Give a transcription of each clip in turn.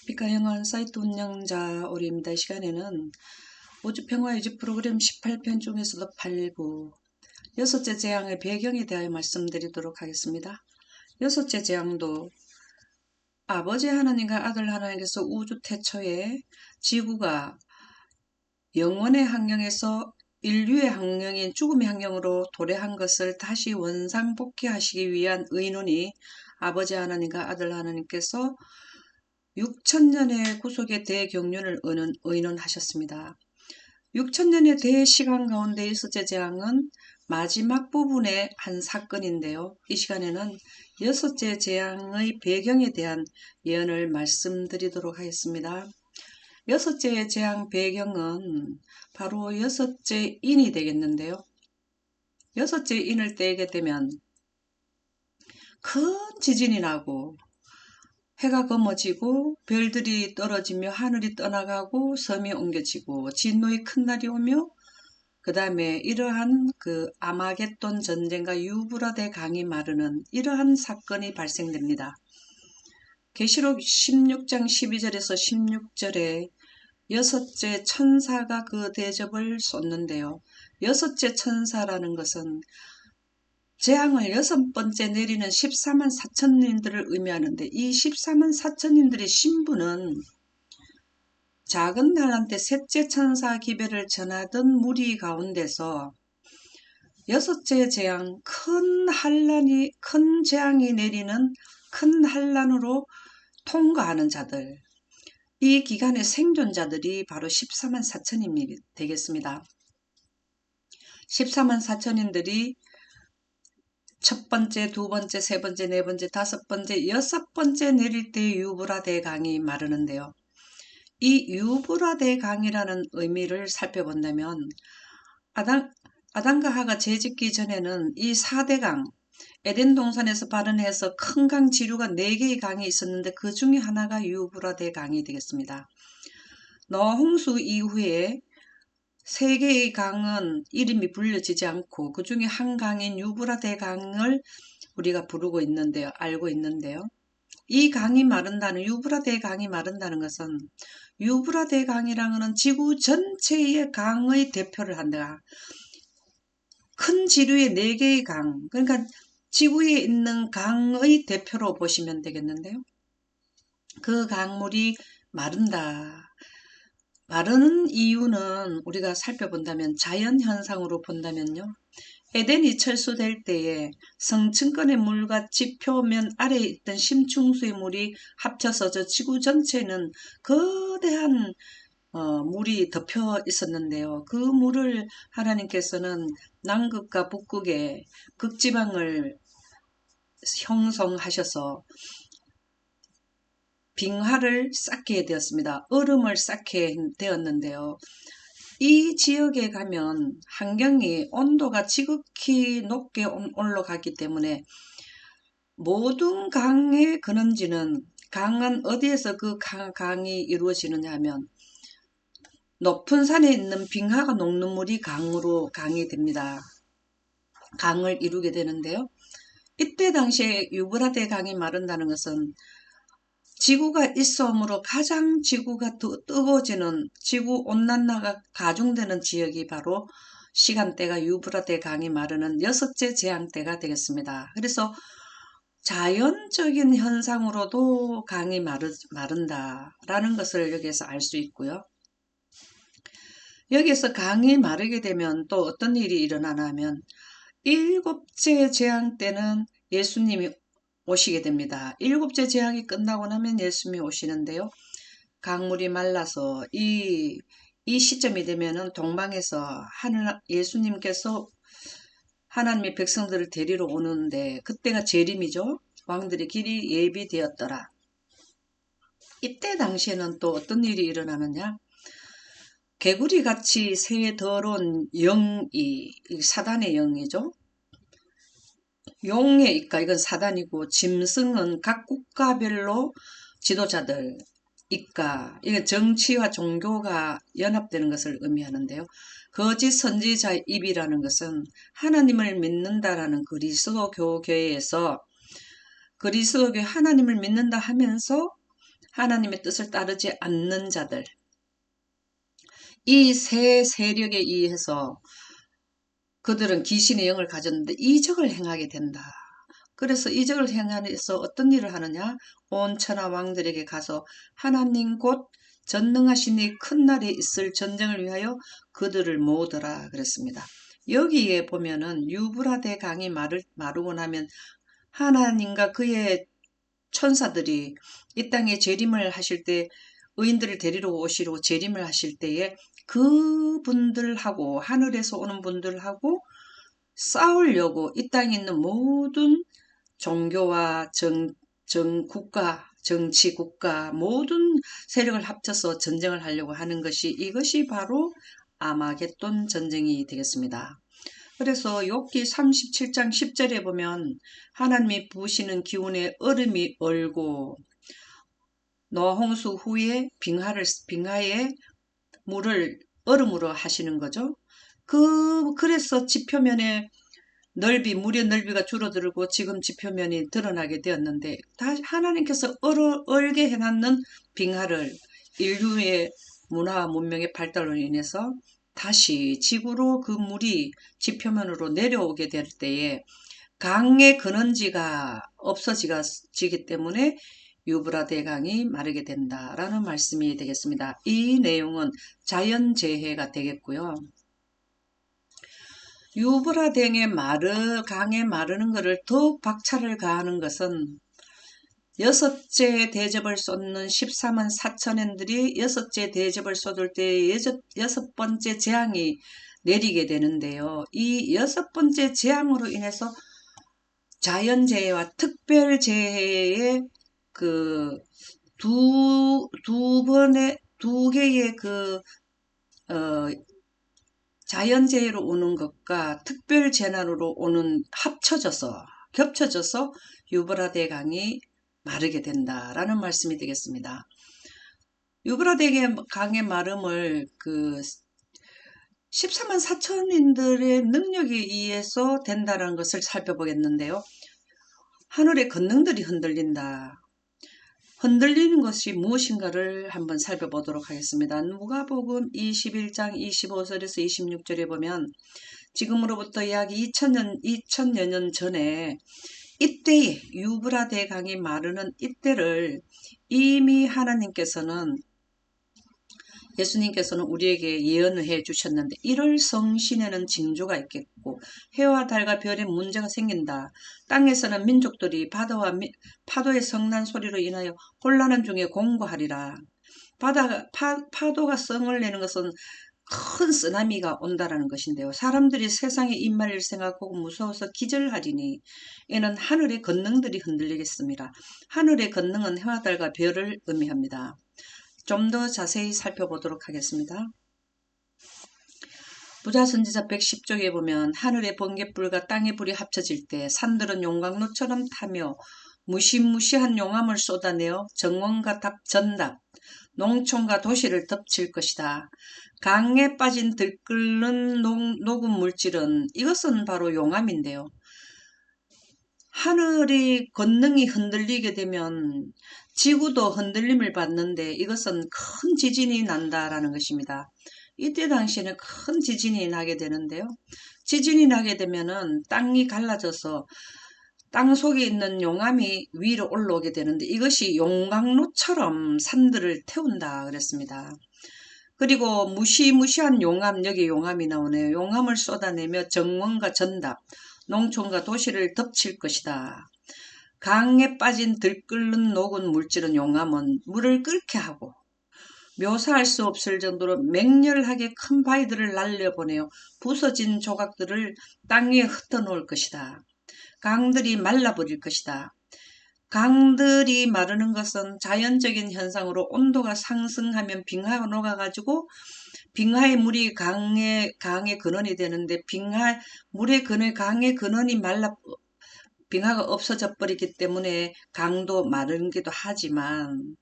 빛가영한 사이트 운영자 오리입니다. 이 시간에는 우주평화유지 프로그램 18편 중에서도 8부 여섯째 재앙의 배경에 대하여 말씀드리도록 하겠습니다. 여섯째 재앙도 아버지 하나님과 아들 하나님께서 우주 태초에 지구가 영원의 환경에서 인류의 환경인 죽음의 환경으로 도래한 것을 다시 원상복귀하시기 위한 의논이 아버지 하나님과 아들 하나님께서 6천년의 구속의 대경륜을 의논하셨습니다. 6천년의 대시간 가운데 여섯째 재앙은 마지막 부분의 한 사건인데요. 이 시간에는 여섯째 재앙의 배경에 대한 예언을 말씀드리도록 하겠습니다. 여섯째 재앙 배경은 바로 여섯째 인이 되겠는데요. 여섯째 인을 떼게 되면 큰 지진이 나고 해가 검어지고 별들이 떨어지며 하늘이 떠나가고 섬이 옮겨지고 진노의 큰 날이 오며 그 다음에 이러한 아마겟돈 전쟁과 유브라데 강이 마르는 이러한 사건이 발생됩니다. 계시록 16장 12절에서 16절에 여섯째 천사가 그 대접을 쏟는데요. 여섯째 천사라는 것은 재앙을 여섯 번째 내리는 14만 4천님들을 의미하는데 이 14만 4천님들의 신분은 작은 달한테 셋째 천사 기별을 전하던 무리 가운데서 여섯째 재앙 큰 재앙이 내리는 큰 환란으로 통과하는 자들, 이 기간의 생존자들이 바로 14만 4천인이 되겠습니다. 14만 4천인들이 첫 번째, 두 번째, 세 번째, 네 번째, 다섯 번째, 여섯 번째 내릴 때 유브라데 강이 마르는데요. 이 유브라데 강이라는 의미를 살펴본다면 아담과 하가 죄짓기 전에는 이 4대 강, 에덴 동산에서 발원해서 큰 강 지류가 4개의 강이 있었는데 그 중에 하나가 유브라데 강이 되겠습니다. 노아 홍수 이후에 3개의 강은 이름이 불려지지 않고 그 중에 한 강인 유브라데 강을 우리가 알고 있는데요. 이 강이 마른다는, 유브라데 강이 마른다는 것은 유브라데 강이라는 지구 전체의 강의 대표를 한다. 큰 지류의 4개의 강, 그러니까 지구에 있는 강의 대표로 보시면 되겠는데요. 그 강물이 마른다. 마르는 이유는 우리가 살펴본다면 자연현상으로 본다면요. 에덴이 철수될 때에 성층권의 물과 지표면 아래에 있던 심층수의 물이 합쳐서 저 지구 전체는 거대한 물이 덮여 있었는데요. 그 물을 하나님께서는 남극과 북극에 극지방을 형성하셔서 빙하를 쌓게 되었습니다. 얼음을 쌓게 되었는데요. 이 지역에 가면 환경이 온도가 지극히 높게 올라가기 때문에 모든 강의 근원지는 강은 어디에서 그 강이 이루어지느냐 하면 높은 산에 있는 빙하가 녹는 물이 강이 됩니다. 강을 이루게 되는데요. 이때 당시에 유브라데 강이 마른다는 것은 지구가 있어오므로 가장 지구가 뜨거워지는 지구 온난화가 가중되는 지역이 바로 시간대가 유브라데 강이 마르는 여섯째 재앙때가 되겠습니다. 그래서 자연적인 현상으로도 강이 마른다라는 것을 여기에서 알 수 있고요. 여기에서 강이 마르게 되면 또 어떤 일이 일어나나 하면 일곱째 재앙 때는 예수님이 오시게 됩니다. 일곱째 재앙이 끝나고 나면 예수님이 오시는데요. 강물이 말라서 이 시점이 되면은 동방에서 예수님께서 하나님의 백성들을 데리러 오는데 그때가 재림이죠. 왕들의 길이 예비되었더라. 이때 당시에는 또 어떤 일이 일어나느냐. 개구리같이 새 더러운 영이 사단의 영이죠. 용의 이과 이건 사단이고 짐승은 각 국가별로 지도자들 이과 이건 정치와 종교가 연합되는 것을 의미하는데요. 거짓 선지자의 입이라는 것은 하나님을 믿는다라는 그리스도 교회에서 그리스도교 하나님을 믿는다 하면서 하나님의 뜻을 따르지 않는 자들, 이 세 세력에 의해서 그들은 귀신의 영을 가졌는데 이적을 행하게 된다. 그래서 이적을 행하면서 어떤 일을 하느냐? 온 천하 왕들에게 가서 하나님 곧 전능하신 이 큰 날에 있을 전쟁을 위하여 그들을 모으더라 그랬습니다. 여기에 보면은 유브라데 강이 마르고 나면 하나님과 그의 천사들이 이 땅에 재림을 하실 때, 의인들을 데리러 오시러 재림을 하실 때에 그분들하고 하늘에서 오는 분들하고 싸우려고 이 땅에 있는 모든 종교와 국가, 정치, 국가 모든 세력을 합쳐서 전쟁을 하려고 하는 것이, 이것이 바로 아마겟돈 전쟁이 되겠습니다. 그래서 욥기 37장 10절에 보면 하나님이 부으시는 기운에 얼음이 얼고 노홍수 후에 빙하에 물을 얼음으로 하시는 거죠. 그래서 지표면에 물의 넓이가 줄어들고 지금 지표면이 드러나게 되었는데, 하나님께서 얼게 해놨는 빙하를 인류의 문화와 문명의 발달로 인해서 다시 지구로 그 물이 지표면으로 내려오게 될 때에 강의 근원지가 없어지기 때문에 유브라데 강이 마르게 된다라는 말씀이 되겠습니다. 이 내용은 자연재해가 되겠고요. 유브라데강에 강에 마르는 것을 더욱 박차를 가하는 것은 여섯째 대접을 쏟는 14만 4천인들이 여섯째 대접을 쏟을 때 여섯 번째 재앙이 내리게 되는데요. 이 여섯 번째 재앙으로 인해서 자연재해와 특별재해의 두 개의 자연재해로 오는 것과 특별재난으로 오는 겹쳐져서 유브라데 강이 마르게 된다라는 말씀이 되겠습니다. 유브라데 강의 마름을 14만 4천인들의 능력에 의해서 된다는 것을 살펴보겠는데요. 하늘의 권능들이 흔들린다. 흔들리는 것이 무엇인가를 한번 살펴보도록 하겠습니다. 누가복음 21장 25절에서 26절에 보면 지금으로부터 약 2000여 년 전에 이때에 유브라데 강이 마르는 이때를 이미 예수님께서는 우리에게 예언을 해 주셨는데, 1월 성신에는 징조가 있겠고 해와 달과 별에 문제가 생긴다. 땅에서는 민족들이 파도의 성난 소리로 인하여 혼란한 중에 공고하리라. 파도가 성을 내는 것은 큰 쓰나미가 온다라는 것인데요. 사람들이 세상에 임할 생각하고 무서워서 기절하리니 이는 하늘의 권능들이 흔들리겠습니다. 하늘의 권능은 해와 달과 별을 의미합니다. 좀 더 자세히 살펴보도록 하겠습니다. 부자선지자 110쪽에 보면 하늘의 번갯불과 땅의 불이 합쳐질 때 산들은 용광로처럼 타며 무시무시한 용암을 쏟아내어 정원과 전답, 농촌과 도시를 덮칠 것이다. 강에 빠진 들끓는 녹은 물질은, 이것은 바로 용암인데요. 하늘의 권능이 흔들리게 되면 지구도 흔들림을 받는데 이것은 큰 지진이 난다라는 것입니다. 이때 당시에는 큰 지진이 나게 되는데요. 지진이 나게 되면은 땅이 갈라져서 땅 속에 있는 용암이 위로 올라오게 되는데 이것이 용광로처럼 산들을 태운다 그랬습니다. 그리고 무시무시한 용암, 여기 용암이 나오네요. 용암을 쏟아내며 정원과 전답, 농촌과 도시를 덮칠 것이다. 강에 빠진 들끓는 녹은 물질은 용암은 물을 끓게 하고 묘사할 수 없을 정도로 맹렬하게 큰 바위들을 날려보내어 부서진 조각들을 땅 위에 흩어놓을 것이다. 강들이 말라버릴 것이다. 강들이 마르는 것은 자연적인 현상으로 온도가 상승하면 빙하가 녹아가지고 빙하의 물이 강의 근원이 되는데 강의 근원이 빙하가 없어져 버리기 때문에 강도 마르기도 하지만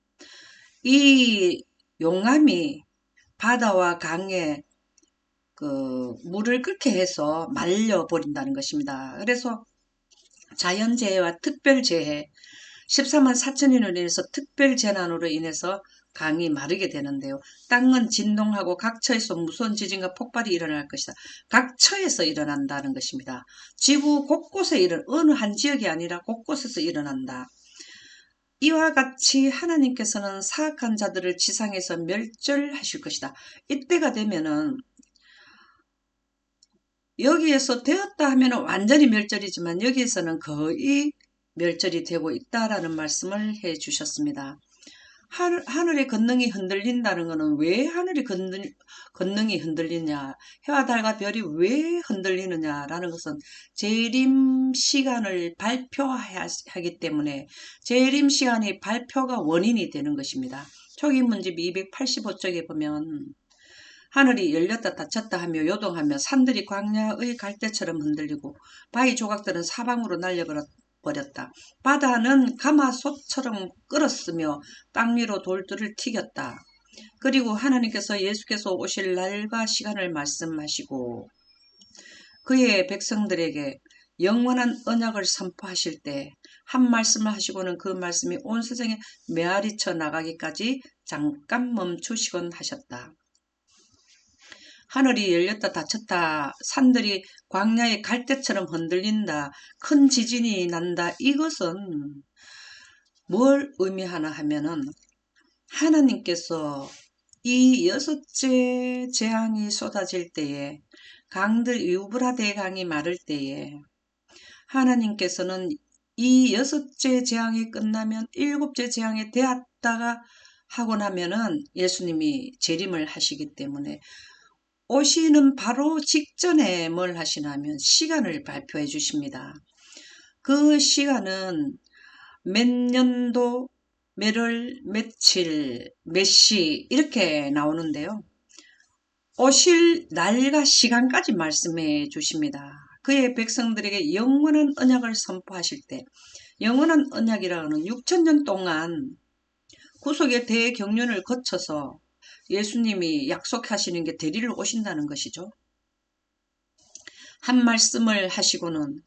이 용암이 바다와 강에 물을 끓게 해서 말려버린다는 것입니다. 그래서 자연재해와 특별재해, 14만 4천인으로 인해서 특별 재난으로 인해서 강이 마르게 되는데요. 땅은 진동하고 각처에서 무서운 지진과 폭발이 일어날 것이다. 각처에서 일어난다는 것입니다. 지구 곳곳에 어느 한 지역이 아니라 곳곳에서 일어난다. 이와 같이 하나님께서는 사악한 자들을 지상에서 멸절하실 것이다. 이때가 되면은 여기에서 되었다 하면 완전히 멸절이지만 여기에서는 거의 멸절이 되고 있다라는 말씀을 해 주셨습니다. 하늘의 권능이 흔들린다는 것은 왜 하늘의 권능이 흔들리냐, 해와 달과 별이 왜 흔들리느냐라는 것은 재림 시간을 발표하기 때문에 재림 시간의 발표가 원인이 되는 것입니다. 초기 문집 285쪽에 보면 하늘이 열렸다 닫혔다 하며 요동하며 산들이 광야의 갈대처럼 흔들리고 바위 조각들은 사방으로 날려버렸다. 바다는 가마솥처럼 끓었으며 땅 위로 돌들을 튀겼다. 그리고 하나님께서 예수께서 오실 날과 시간을 말씀하시고 그의 백성들에게 영원한 언약을 선포하실 때 한 말씀을 하시고는 그 말씀이 온 세상에 메아리쳐 나가기까지 잠깐 멈추시곤 하셨다. 하늘이 열렸다 닫혔다, 산들이 광야의 갈대처럼 흔들린다, 큰 지진이 난다. 이것은 뭘 의미하나 하면은 하나님께서 이 6째 재앙이 쏟아질 때에 강들 유브라데 강이 마를 때에 하나님께서는 이 6째 재앙이 끝나면 7째 재앙에 되었다가 하고 나면은 예수님이 재림을 하시기 때문에 오시는 바로 직전에 뭘 하시냐면 시간을 발표해 주십니다. 그 시간은 몇 년도, 몇 월, 며칠, 몇 시 이렇게 나오는데요. 오실 날과 시간까지 말씀해 주십니다. 그의 백성들에게 영원한 언약을 선포하실 때, 영원한 언약이라는 6천년 동안 구속의 대경륜을 거쳐서 예수님이 약속하시는 게 대리를 오신다는 것이죠. 한 말씀을 하시고는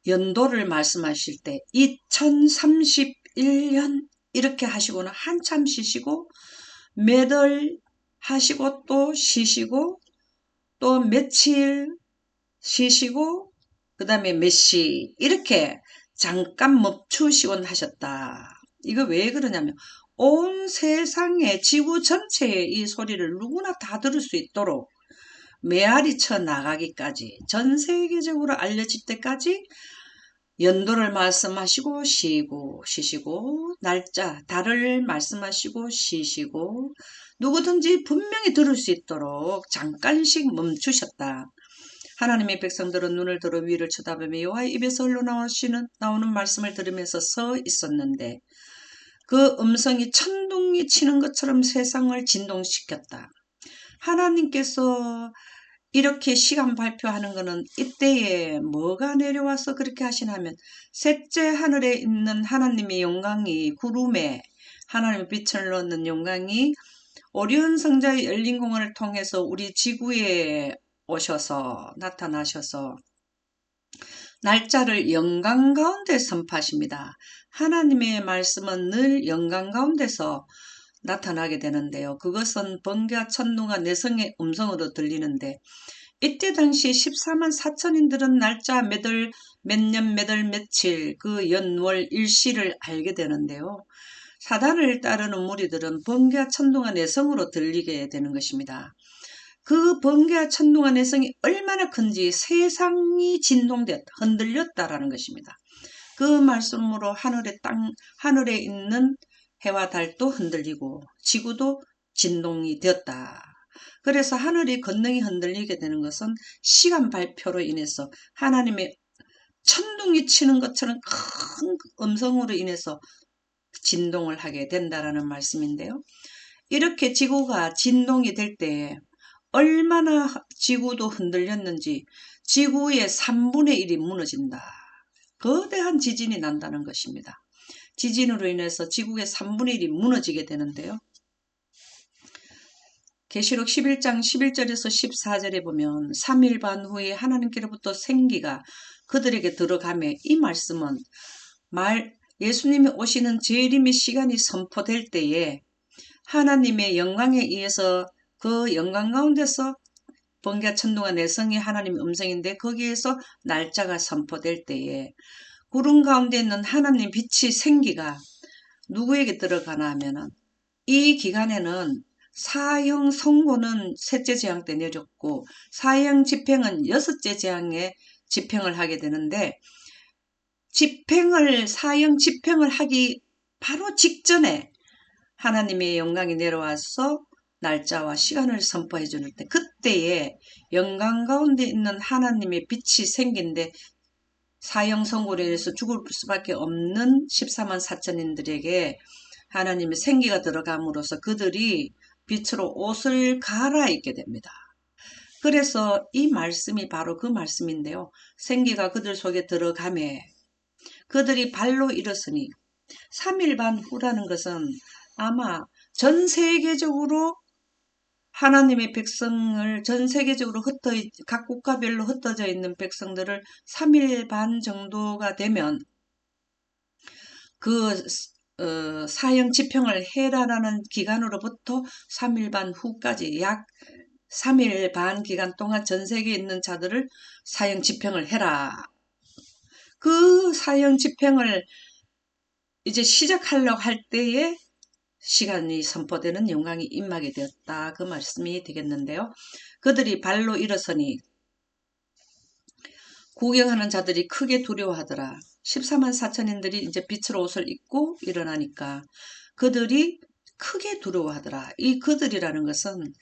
연도를 말씀하실 때 2031년 이렇게 하시고는 한참 쉬시고 몇월 하시고 또 쉬시고 또 며칠 쉬시고 그 다음에 몇 시 이렇게 잠깐 멈추시곤 하셨다. 이거 왜 그러냐면 온 세상의 지구 전체의 이 소리를 누구나 다 들을 수 있도록 메아리 쳐 나가기까지 전 세계적으로 알려질 때까지 연도를 말씀하시고 쉬시고 날짜 달을 말씀하시고 쉬시고 누구든지 분명히 들을 수 있도록 잠깐씩 멈추셨다. 하나님의 백성들은 눈을 들어 위를 쳐다보며 여호와의 입에서 흘러나오는 말씀을 들으면서 서 있었는데 그 음성이 천둥이 치는 것처럼 세상을 진동시켰다. 하나님께서 이렇게 시간 발표하는 것은 이때에 뭐가 내려와서 그렇게 하시냐면 셋째 하늘에 있는 하나님의 영광이 구름에 하나님의 빛을 넣는 영광이 오리온 성자의 열린 공원을 통해서 우리 지구에 오셔서 나타나셔서 날짜를 영광 가운데 선포하십니다. 하나님의 말씀은 늘 영광 가운데서 나타나게 되는데요. 그것은 번개와 천둥과 내성의 음성으로 들리는데 이때 당시 14만 4천인들은 날짜 몇 월, 몇 년, 몇 월, 며칠 그 연월 일시를 알게 되는데요. 사단을 따르는 무리들은 번개와 천둥과 내성으로 들리게 되는 것입니다. 그 번개와 천둥과 내성이 얼마나 큰지 세상이 진동되었다, 흔들렸다라는 것입니다. 그 말씀으로 하늘에 있는 해와 달도 흔들리고 지구도 진동이 되었다. 그래서 하늘의 권능이 흔들리게 되는 것은 시간 발표로 인해서 하나님의 천둥이 치는 것처럼 큰 음성으로 인해서 진동을 하게 된다라는 말씀인데요. 이렇게 지구가 진동이 될 때 얼마나 지구도 흔들렸는지 지구의 3분의 1이 무너진다. 거대한 지진이 난다는 것입니다. 지진으로 인해서 지구의 3분의 1이 무너지게 되는데요. 계시록 11장 11절에서 14절에 보면 3일 반 후에 하나님께로부터 생기가 그들에게 들어가매 이 말씀은 예수님이 오시는 재림의 시간이 선포될 때에 하나님의 영광에 의해서 그 영광 가운데서 번개와 천둥과 내성이 하나님의 음성인데 거기에서 날짜가 선포될 때에 구름 가운데 있는 하나님 빛이 생기가 누구에게 들어가나 하면은 이 기간에는 사형 선고는 셋째 재앙 때 내렸고 사형 집행은 여섯째 재앙에 집행을 하게 되는데 사형 집행을 하기 바로 직전에 하나님의 영광이 내려와서 날짜와 시간을 선포해 주는 때 그때에 영광 가운데 있는 하나님의 빛이 생긴데 사형 선고로 인해서 죽을 수밖에 없는 14만 4천인들에게 하나님의 생기가 들어감으로써 그들이 빛으로 옷을 갈아입게 됩니다. 그래서 이 말씀이 바로 그 말씀인데요. 생기가 그들 속에 들어가매 그들이 발로 일었으니 3일 반 후라는 것은 아마 전 세계적으로 하나님의 백성을 전 세계적으로 각 국가별로 흩어져 있는 백성들을 3일 반 정도가 되면 그 사형 집행을 해라라는 기간으로부터 3일 반 후까지 약 3일 반 기간 동안 전 세계에 있는 자들을 사형 집행을 해라. 그 사형 집행을 이제 시작하려고 할 때에 시간이 선포되는 영광이 임하게 되었다. 그 말씀이 되겠는데요. 그들이 발로 일어서니 구경하는 자들이 크게 두려워하더라. 14만 4천인들이 이제 빛으로 옷을 입고 일어나니까 그들이 크게 두려워하더라. 이 그들이라는 것은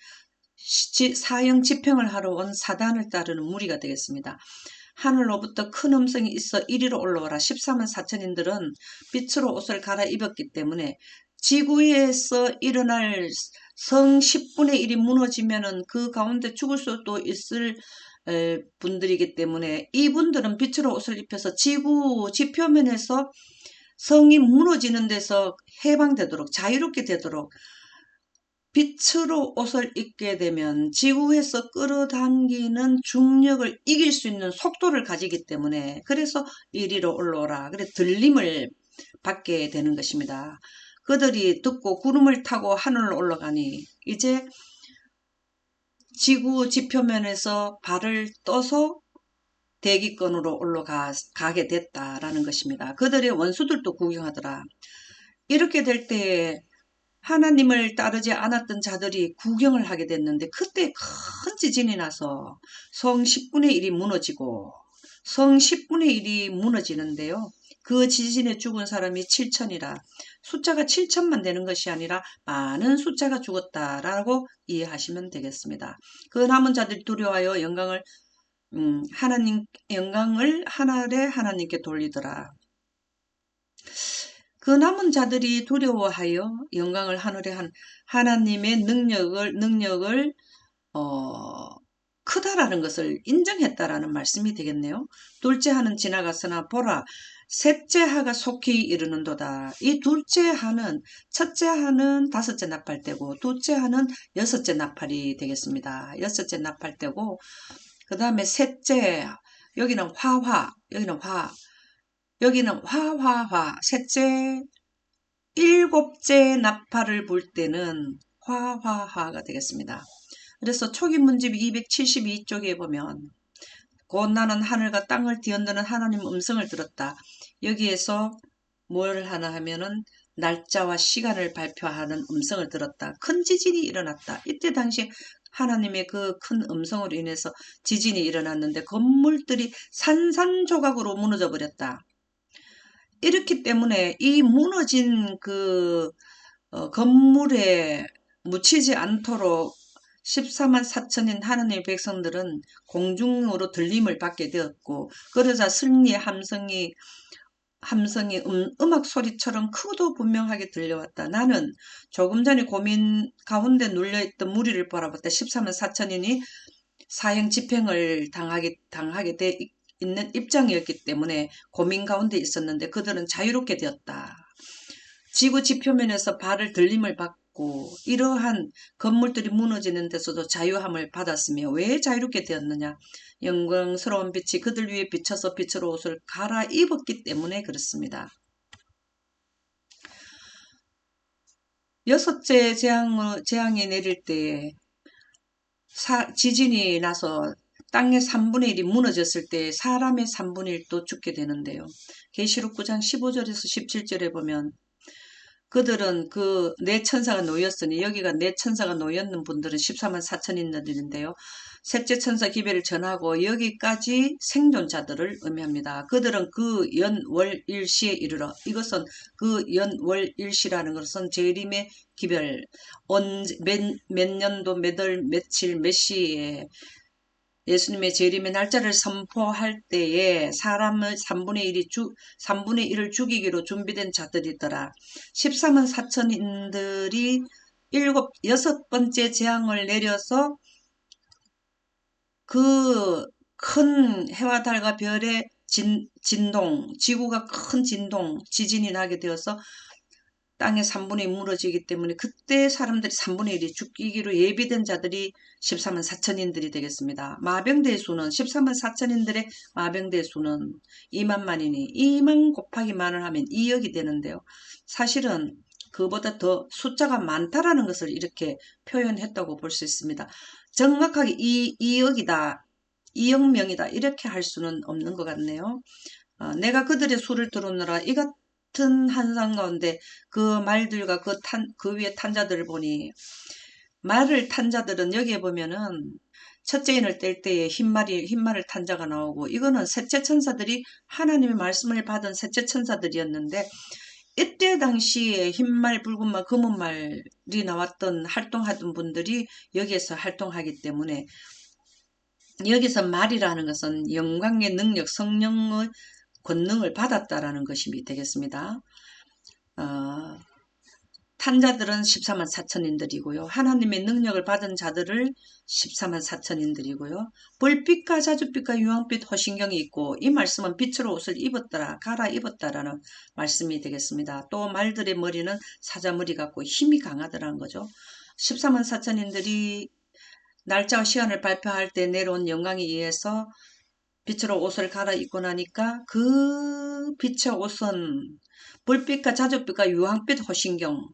사형 집행을 하러 온 사단을 따르는 무리가 되겠습니다. 하늘로부터 큰 음성이 있어 이리로 올라오라. 14만 4천인들은 빛으로 옷을 갈아입었기 때문에 지구에서 일어날 성 10분의 1이 무너지면은 그 가운데 죽을 수도 있을 분들이기 때문에 이분들은 빛으로 옷을 입혀서 지구 지표면에서 성이 무너지는 데서 해방되도록 자유롭게 되도록 빛으로 옷을 입게 되면 지구에서 끌어당기는 중력을 이길 수 있는 속도를 가지기 때문에 그래서 이리로 올라오라. 그래 들림을 받게 되는 것입니다. 그들이 듣고 구름을 타고 하늘로 올라가니 이제 지구 지표면에서 발을 떠서 대기권으로 올라가게 됐다라는 것입니다. 그들의 원수들도 구경하더라. 이렇게 될 때에 하나님을 따르지 않았던 자들이 구경을 하게 됐는데 그때 큰 지진이 나서 성 10분의 1이 무너지고 성 10분의 1이 무너지는데요. 그 지진에 죽은 사람이 7천이라 숫자가 7천만 되는 것이 아니라 많은 숫자가 죽었다라고 이해하시면 되겠습니다. 그 남은 자들이 두려워하여 영광을 하늘에 하나님께 돌리더라. 그 남은 자들이 두려워하여 영광을 하늘에 하나님의 능력을 크다라는 것을 인정했다라는 말씀이 되겠네요. 둘째 하는 지나갔으나 보라 셋째 하가 속히 이르는도다. 이 둘째 하는 첫째 하는 다섯째 나팔때고 둘째 하는 여섯째 나팔이 되겠습니다. 여섯째 나팔때고 그 다음에 셋째 여기는 여기는 화화화 셋째 일곱째 나팔을 불 때는 화화화가 되겠습니다. 그래서 초기 문집 272쪽에 보면 곧 나는 하늘과 땅을 뒤흔드는 하나님 음성을 들었다. 여기에서 뭘 하나 하면은 날짜와 시간을 발표하는 음성을 들었다. 큰 지진이 일어났다. 이때 당시 하나님의 그 큰 음성으로 인해서 지진이 일어났는데 건물들이 산산조각으로 무너져 버렸다. 이렇기 때문에 이 무너진 그 건물에 묻히지 않도록 14만 4천인 하나님의 백성들은 공중으로 들림을 받게 되었고 그러자 승리의 함성이 음악 소리처럼 크고도 분명하게 들려왔다. 나는 조금 전에 고민 가운데 눌려있던 무리를 바라봤다. 14만 4천인이 사형 집행을 당하게 돼 있는 입장이었기 때문에 고민 가운데 있었는데 그들은 자유롭게 되었다. 지구 지표면에서 발을 들림을 받고 이러한 건물들이 무너지는 데서도 자유함을 받았으며 왜 자유롭게 되었느냐? 영광스러운 빛이 그들 위에 비쳐서 빛으로 옷을 갈아입었기 때문에 그렇습니다. 여섯째 재앙이 내릴 때에 지진이 나서 땅의 3분의 1이 무너졌을 때 사람의 3분의 1도 죽게 되는데요. 계시록 9장 15절에서 17절에 보면 그들은 그 네 천사가 놓였으니 여기가 네 천사가 놓였는 분들은 14만 4천인들인데요. 셋째 천사 기별을 전하고 여기까지 생존자들을 의미합니다. 그들은 그 연, 월, 일시에 이르러 이것은 그 연, 월, 일시라는 것은 재림의 기별 몇 년도 몇 월 며칠 몇 시에 예수님의 재림의 날짜를 선포할 때에 사람의 3분의 1을 죽이기로 준비된 자들이더라. 13만 4천인들이 여섯 번째 재앙을 내려서 그 큰 해와 달과 별의 진동, 지구가 큰 진동, 지진이 나게 되어서 땅의 3분의 1이 무너지기 때문에 그때 사람들이 3분의 1이 죽이기로 예비된 자들이 14만 4천인들이 되겠습니다. 마병대의 수는 14만 4천인들의 마병대의 수는 2만만이니 2만 곱하기 만을 하면 2억이 되는데요. 사실은 그보다 더 숫자가 많다라는 것을 이렇게 표현했다고 볼 수 있습니다. 정확하게 2억이다. 2억 명이다. 이렇게 할 수는 없는 것 같네요. 내가 그들의 수를 들었느라 이 같은 한상 가운데 그 말들과 그 위에 탄 자들을 보니 말을 탄 자들은 여기에 보면은 첫째 인을 뗄 때에 흰말을 탄 자가 나오고 이거는 셋째 천사들이 하나님의 말씀을 받은 셋째 천사들이었는데 이때 당시에 흰말, 붉은말, 검은말이 나왔던 활동하던 분들이 여기에서 활동하기 때문에 여기서 말이라는 것은 영광의 능력, 성령의 권능을 받았다라는 것이 되겠습니다. 탄자들은 14만 4천인들이고요. 하나님의 능력을 받은 자들을 14만 4천인들이고요. 불빛과 자줏빛과 유황빛 호신경이 있고 이 말씀은 빛으로 옷을 입었더라 갈아입었다라는 말씀이 되겠습니다. 또 말들의 머리는 사자머리 같고 힘이 강하더라는 거죠. 14만 4천인들이 날짜와 시간을 발표할 때 내려온 영광에 의해서 빛으로 옷을 갈아입고 나니까 그 빛의 옷은 불빛과 자줏빛과 유황빛 호신경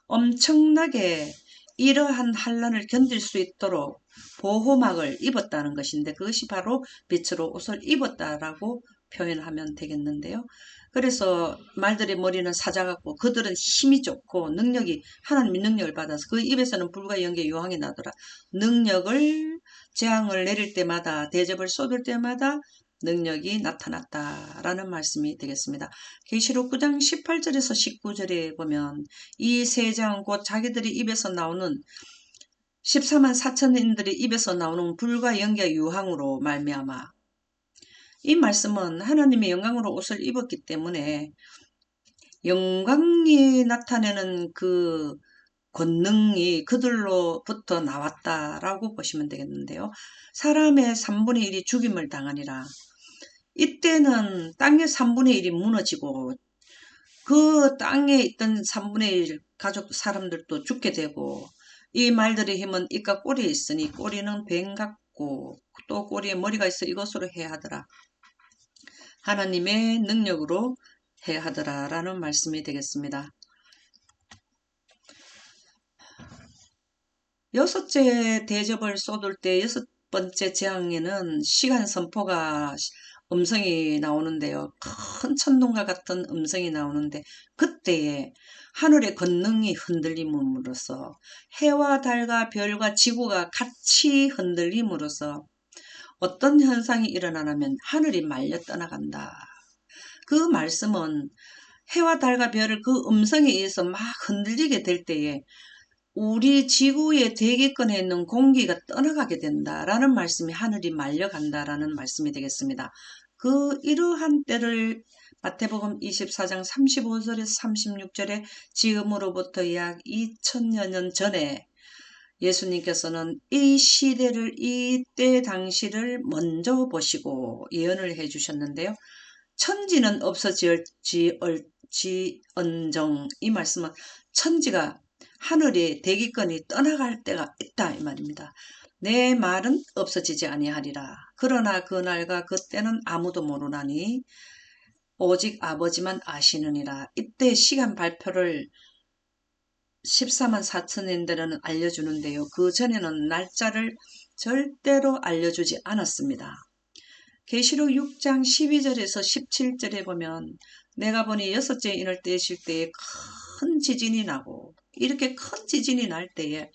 엄청나게 이러한 환란을 견딜 수 있도록 보호막을 입었다는 것인데 그것이 바로 빛으로 옷을 입었다라고 표현하면 되겠는데요. 그래서 말들의 머리는 사자 같고 그들은 힘이 좋고 능력이 하나님의 능력을 받아서 그 입에서는 불과 연기의 유황이 나더라. 능력을 재앙을 내릴 때마다 대접을 쏟을 때마다 능력이 나타났다라는 말씀이 되겠습니다. 계시록 9장 18절에서 19절에 보면 이 세 장 곧 자기들이 입에서 나오는 14만 4천인들의 입에서 나오는 불과 연기와 유황으로 말미암아 이 말씀은 하나님의 영광으로 옷을 입었기 때문에 영광이 나타내는 그 권능이 그들로부터 나왔다라고 보시면 되겠는데요. 사람의 3분의 1이 죽임을 당하니라. 이때는 땅의 3분의 1이 무너지고 그 땅에 있던 3분의 1 가족 사람들도 죽게 되고 이 말들의 힘은 이과 꼬리에 있으니 꼬리는 뱀 같고 또 꼬리에 머리가 있어 이것으로 해야 하더라. 하나님의 능력으로 해야 하더라 라는 말씀이 되겠습니다. 여섯째 대접을 쏟을 때 여섯 번째 재앙에는 시간 선포가 음성이 나오는데요. 큰 천둥과 같은 음성이 나오는데 그때에 하늘의 권능이 흔들림으로써 해와 달과 별과 지구가 같이 흔들림으로써 어떤 현상이 일어나냐면 하늘이 말려 떠나간다. 그 말씀은 해와 달과 별을 그 음성에 의해서 막 흔들리게 될 때에 우리 지구의 대기권에 있는 공기가 떠나가게 된다라는 말씀이 하늘이 말려간다라는 말씀이 되겠습니다. 그 이러한 때를 마태복음 24장 35절에서 36절에 지금으로부터 약 2000여 년 전에 예수님께서는 이 시대를 이때 당시를 먼저 보시고 예언을 해주셨는데요. 천지는 없어질지언정 이 말씀은 천지가 하늘의 대기권이 떠나갈 때가 있다 이 말입니다. 내 말은 없어지지 아니하리라. 그러나 그날과 그때는 아무도 모르나니 오직 아버지만 아시느니라. 이때 시간 발표를 14만 4천인들은 알려주는데요. 그 전에는 날짜를 절대로 알려주지 않았습니다. 계시록 6장 12절에서 17절에 보면 내가 보니 여섯째 인을 떼실 때에 큰 지진이 나고, 이렇게 큰 지진이 날 때에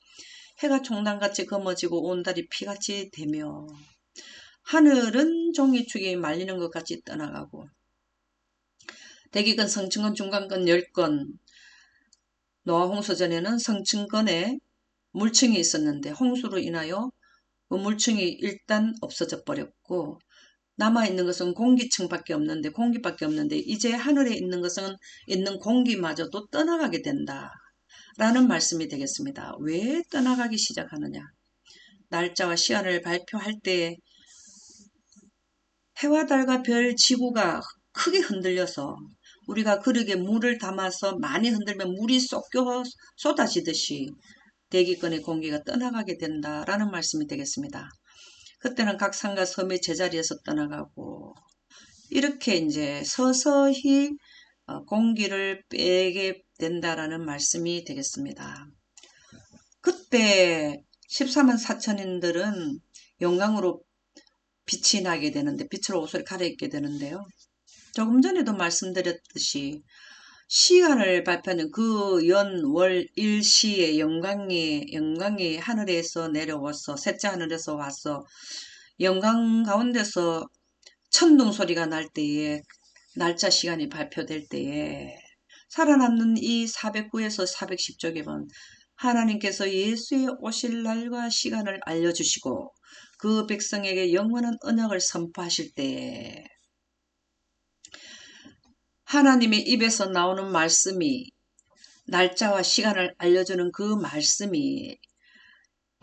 해가 총단같이 검어지고 온 달이 피같이 되며 하늘은 종이축이 말리는 것 같이 떠나가고, 대기권, 성층권, 중간권 10건, 노아 홍수 전에는 성층권에 물층이 있었는데 홍수로 인하여 그 물층이 일단 없어져 버렸고, 남아있는 것은 공기층밖에 없는데, 공기밖에 없는데 이제 하늘에 있는 것은 있는 공기마저도 떠나가게 된다 라는 말씀이 되겠습니다. 왜 떠나가기 시작하느냐? 날짜와 시간을 발표할 때 해와 달과 별, 지구가 크게 흔들려서 우리가 그릇에 물을 담아서 많이 흔들면 물이 쏟아지듯이 대기권의 공기가 떠나가게 된다라는 말씀이 되겠습니다. 그때는 각 산과 섬이 제자리에서 떠나가고, 이렇게 이제 서서히 공기를 빼게 된다라는 말씀이 되겠습니다. 그때 14만 4천인들은 영광으로 빛이 나게 되는데, 빛으로 옷을 갈아입게 되는데요. 조금 전에도 말씀드렸듯이 시간을 발표하는 그 연, 월, 일시의 영광이 하늘에서 내려와서, 셋째 하늘에서 와서 영광 가운데서 천둥 소리가 날 때에, 날짜 시간이 발표될 때에 살아남는 이 409에서 410쪽에는 하나님께서 예수의 오실 날과 시간을 알려주시고 그 백성에게 영원한 언약을 선포하실 때에 하나님의 입에서 나오는 말씀이, 날짜와 시간을 알려주는 그 말씀이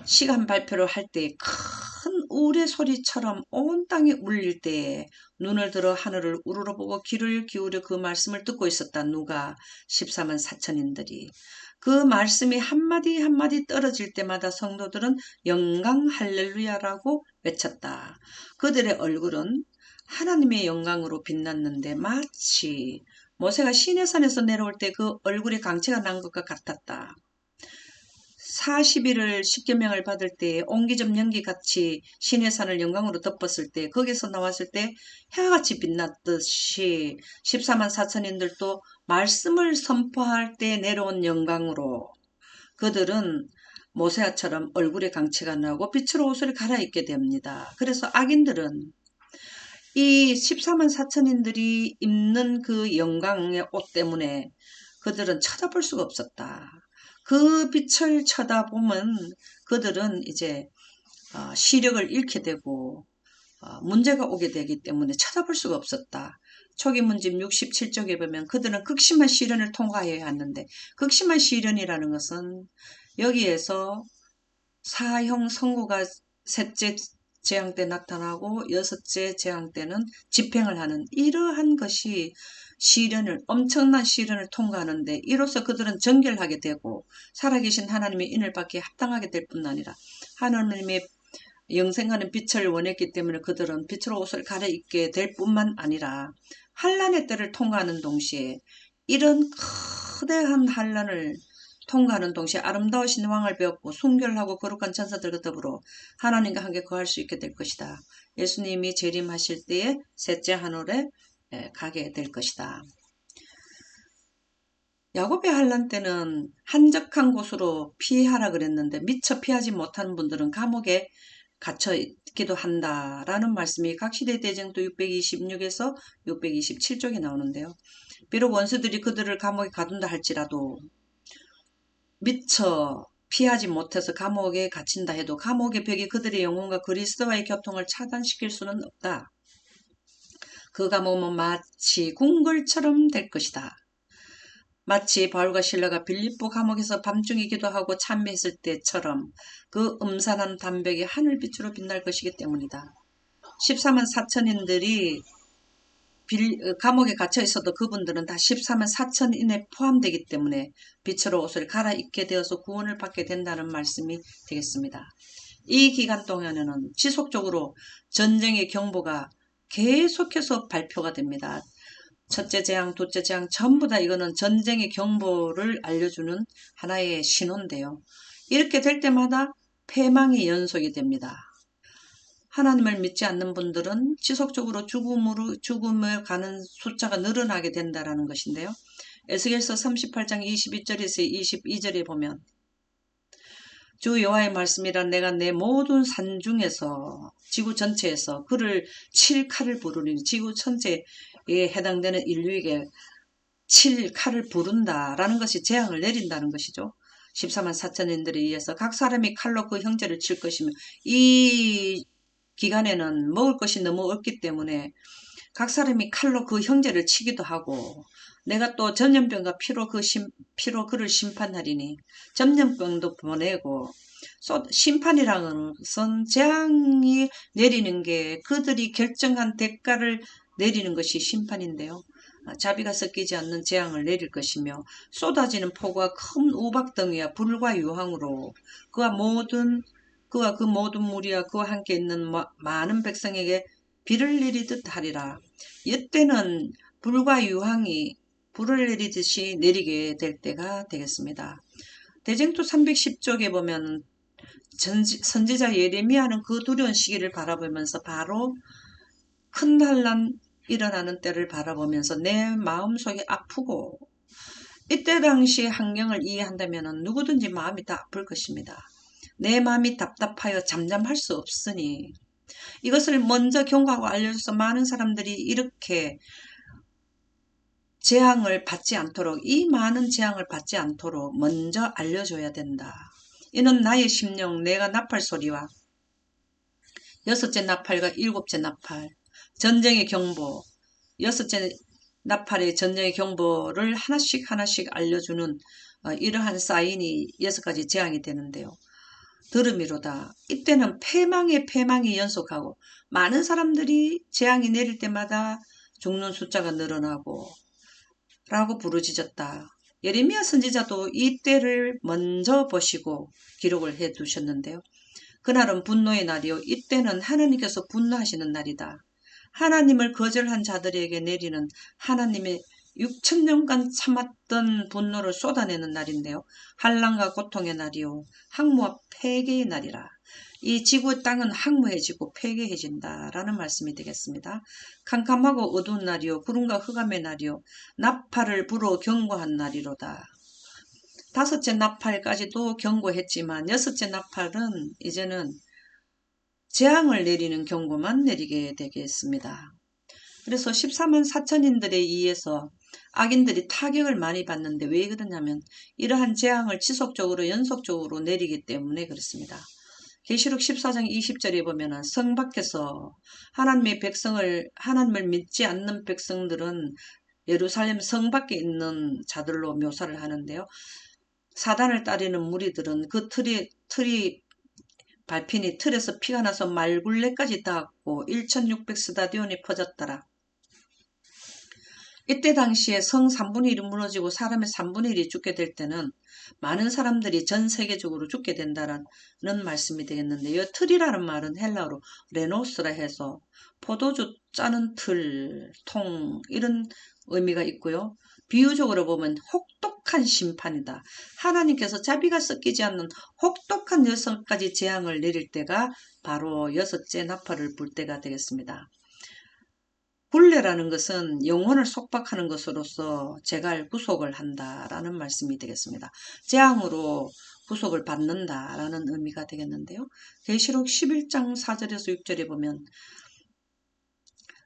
시간 발표를 할 때 큰 우레 소리처럼 온 땅이 울릴 때에 눈을 들어 하늘을 우러러보고 귀를 기울여 그 말씀을 듣고 있었다. 누가? 14만 4천인들이. 그 말씀이 한마디 한마디 떨어질 때마다 성도들은 영광 할렐루야라고 외쳤다. 그들의 얼굴은 하나님의 영광으로 빛났는데 마치 모세가 시내산에서 내려올 때 그 얼굴에 강체가 난 것과 같았다. 40일을 십계명을 받을 때 옹기점 연기같이 시내산을 영광으로 덮었을 때, 거기서 나왔을 때 해같이 빛났듯이 14만 4천인들도 말씀을 선포할 때 내려온 영광으로 그들은 모세아처럼 얼굴에 강체가 나고 빛으로 옷을 갈아입게 됩니다. 그래서 악인들은 이 14만 4천인들이 입는 그 영광의 옷 때문에 그들은 쳐다볼 수가 없었다. 그 빛을 쳐다보면 그들은 이제 시력을 잃게 되고 문제가 오게 되기 때문에 쳐다볼 수가 없었다. 초기 문집 67쪽에 보면 그들은 극심한 시련을 통과해야 하는데, 극심한 시련이라는 것은 여기에서 사형 선고가 셋째 재앙 때 나타나고 여섯째 재앙 때는 집행을 하는, 이러한 것이 엄청난 시련을 통과하는데, 이로써 그들은 정결하게 되고 살아계신 하나님의 인을 받기에 합당하게 될 뿐 아니라 하나님의 영생하는 빛을 원했기 때문에 그들은 빛으로 옷을 갈아입게 될 뿐만 아니라 환난의 때를 통과하는 동시에, 이런 거대한 환난을 통과하는 동시에 아름다우신 왕을 배웠고 순결하고 거룩한 천사들과 더불어 하나님과 함께 거할 수 있게 될 것이다. 예수님이 재림하실 때에 셋째 하늘에 가게 될 것이다. 야곱의 환난 때는 한적한 곳으로 피하라 그랬는데 미처 피하지 못하는 분들은 감옥에 갇혀 있기도 한다라는 말씀이 각시대 대쟁도 626에서 627쪽에 나오는데요. 비록 원수들이 그들을 감옥에 가둔다 할지라도 미처 피하지 못해서 감옥에 갇힌다 해도 감옥의 벽이 그들의 영혼과 그리스도와의 교통을 차단시킬 수는 없다. 그 감옥은 마치 궁궐처럼 될 것이다. 마치 바울과 실라가 빌립보 감옥에서 밤중에 기도하고 참회했을 때처럼 그 음산한 담백이 하늘빛으로 빛날 것이기 때문이다. 14만 4천인들이 감옥에 갇혀 있어도 그분들은 다 14만 4천인에 포함되기 때문에 빛으로 옷을 갈아입게 되어서 구원을 받게 된다는 말씀이 되겠습니다. 이 기간 동안에는 지속적으로 전쟁의 경보가 계속해서 발표가 됩니다. 첫째 재앙, 둘째 재앙 전부 다 이거는 전쟁의 경보를 알려주는 하나의 신호인데요. 이렇게 될 때마다 패망이 연속이 됩니다. 하나님을 믿지 않는 분들은 지속적으로 죽음을 가는 숫자가 늘어나게 된다는 것인데요. 에스겔서 38장 22절에서 22절에 보면 주 여호와의 말씀이라 내가 내 모든 산중에서 지구 전체에서 그를 칠 칼을 부르니 지구 전체에 해당되는 인류에게 칠 칼을 부른다라는 것이 재앙을 내린다는 것이죠. 14만 4천인들에 의해서 각 사람이 칼로 그 형제를 칠 것이며 이 기간에는 먹을 것이 너무 없기 때문에 각 사람이 칼로 그 형제를 치기도 하고 내가 또 전염병과 피로 그를 심판하리니 전염병도 보내고 심판이라는 것은 재앙이 내리는 게 그들이 결정한 대가를 내리는 것이 심판인데요. 자비가 섞이지 않는 재앙을 내릴 것이며 쏟아지는 폭우와 큰 우박덩이와 불과 유황으로 그와 그 모든 무리와 그와 함께 있는 많은 백성에게 비를 내리듯 하리라. 이때는 불과 유황이 불을 내리듯이 내리게 될 때가 되겠습니다. 대쟁투 310쪽에 보면 선지자 예레미야는 그 두려운 시기를 바라보면서 바로 큰 난란 일어나는 때를 바라보면서 내 마음속이 아프고 이때 당시의 환경을 이해한다면 누구든지 마음이 다 아플 것입니다. 내 마음이 답답하여 잠잠할 수 없으니 이것을 먼저 경고하고 알려줘서 많은 사람들이 이렇게 재앙을 받지 않도록 이 많은 재앙을 받지 않도록 먼저 알려줘야 된다. 이는 나의 심령 내가 나팔 소리와 여섯째 나팔과 일곱째 나팔 전쟁의 경보 여섯째 나팔의 전쟁의 경보를 하나씩 알려주는 이러한 사인이 6가지 재앙이 되는데요. 들음이로다. 이때는 패망이 연속하고 많은 사람들이 재앙이 내릴 때마다 죽는 숫자가 늘어나고 라고 부르짖었다. 예레미야 선지자도 이 때를 먼저 보시고 기록을 해 두셨는데요. 그날은 분노의 날이요. 이때는 하나님께서 분노하시는 날이다. 하나님을 거절한 자들에게 내리는 하나님의 6천년간 참았던 분노를 쏟아내는 날인데요. 환난과 고통의 날이요. 항무와 폐괴의 날이라. 이 지구 땅은 항무해지고 폐괴해진다라는 말씀이 되겠습니다. 캄캄하고 어두운 날이요. 구름과 흑암의 날이요. 나팔을 불어 경고한 날이로다. 5째 나팔까지도 경고했지만 6째 나팔은 이제는 재앙을 내리는 경고만 내리게 되겠습니다. 그래서 14만 4천인들에 의해서 악인들이 타격을 많이 받는데 왜 그러냐면 이러한 재앙을 지속적으로 연속적으로 내리기 때문에 그렇습니다. 계시록 14장 20절에 보면 성 밖에서 하나님을 믿지 않는 백성들은 예루살렘 성 밖에 있는 자들로 묘사를 하는데요. 사단을 따르는 무리들은 그 틀이 밟히니 틀에서 피가 나서 말굴레까지 닿았고 1600 스타디온이 퍼졌더라. 이때 당시에 성 3분의 1이 무너지고 사람의 3분의 1이 죽게 될 때는 많은 사람들이 전 세계적으로 죽게 된다는 말씀이 되겠는데 이 틀이라는 말은 헬라어로 레노스라 해서 포도주 짜는 틀, 통 이런 의미가 있고요. 비유적으로 보면 혹독한 심판이다. 하나님께서 자비가 섞이지 않는 혹독한 6가지 재앙을 내릴 때가 바로 6째 나팔을 불 때가 되겠습니다. 굴레라는 것은 영혼을 속박하는 것으로서 재갈 구속을 한다라는 말씀이 되겠습니다. 재앙으로 구속을 받는다라는 의미가 되겠는데요. 계시록 11장 4절에서 6절에 보면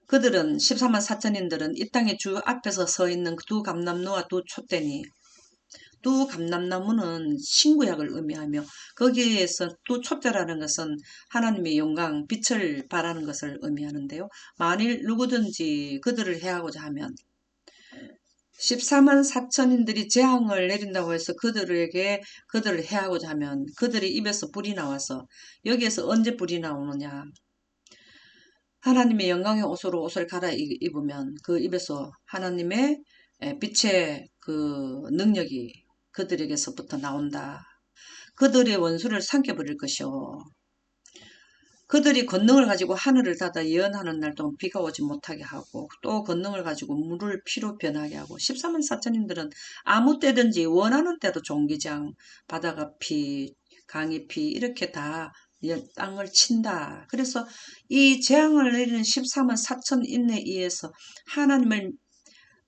그들은 14만 4천인들은 이 땅의 주 앞에서 서 있는 두 감람나무와 두 촛대니 두 감람나무는 신구약을 의미하며 거기에서 두 촛대라는 것은 하나님의 영광, 빛을 발하는 것을 의미하는데요. 만일 누구든지 그들을 해하고자 하면 14만 4천인들이 재앙을 내린다고 해서 그들을 해하고자 하면 그들의 입에서 불이 나와서 여기에서 언제 불이 나오느냐. 하나님의 영광의 옷을 갈아입으면 그 입에서 하나님의 빛의 그 능력이 그들에게서부터 나온다. 그들의 원수를 삼켜버릴 것이요. 그들이 권능을 가지고 하늘을 닫아 예언하는 날 동안 비가 오지 못하게 하고 또 권능을 가지고 물을 피로 변하게 하고 14만 4천인들은 아무 때든지 원하는 때도 종기장, 바다가 피, 강이 피 이렇게 다 땅을 친다. 그래서 이 재앙을 내리는 14만 4천 인에 의해서 하나님을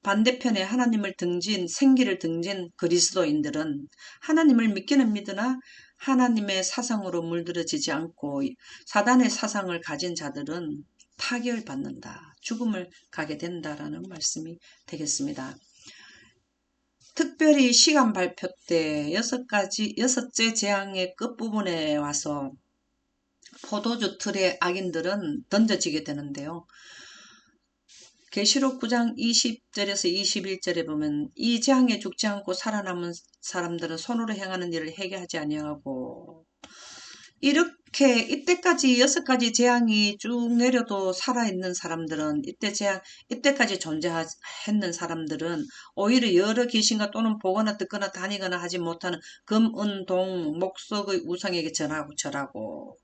반대편에 하나님을 등진 생기를 등진 그리스도인들은 하나님을 믿기는 믿으나 하나님의 사상으로 물들어지지 않고 사단의 사상을 가진 자들은 타격을 받는다. 죽음을 가게 된다라는 말씀이 되겠습니다. 특별히 시간 발표 때 여섯째 재앙의 끝부분에 와서 포도주 틀의 악인들은 던져지게 되는데요. 계시록 9장 20절에서 21절에 보면 이 재앙에 죽지 않고 살아남은 사람들은 손으로 행하는 일을 회개하지 아니하고 이렇게 이때까지 6가지 재앙이 쭉 내려도 살아있는 사람들은 이때까지 존재했는 사람들은 오히려 여러 귀신과 또는 보거나 듣거나 다니거나 하지 못하는 금, 은, 동, 목석의 우상에게 절하고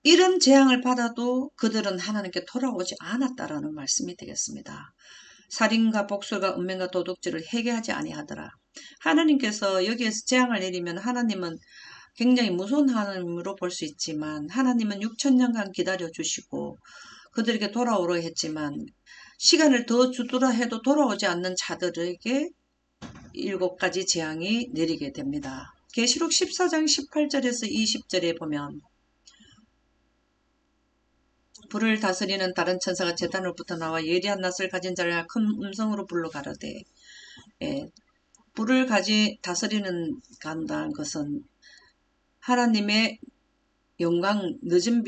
이런 재앙을 받아도 그들은 하나님께 돌아오지 않았다라는 말씀이 되겠습니다. 살인과 복술과 음행과 도둑질을 회개하지 아니하더라. 하나님께서 여기에서 재앙을 내리면 하나님은 굉장히 무서운 하나님으로 볼 수 있지만 하나님은 6천년간 기다려주시고 그들에게 돌아오려 했지만 시간을 더 주더라 해도 돌아오지 않는 자들에게 7가지 재앙이 내리게 됩니다. 계시록 14장 18절에서 20절에 보면 불을 다스리는 다른 천사가 제단으로부터 나와 예리한 낫을 가진 자를 큰 음성으로 불러 가로되 불을 다스리는 간다는 것은 하나님의 영광 늦은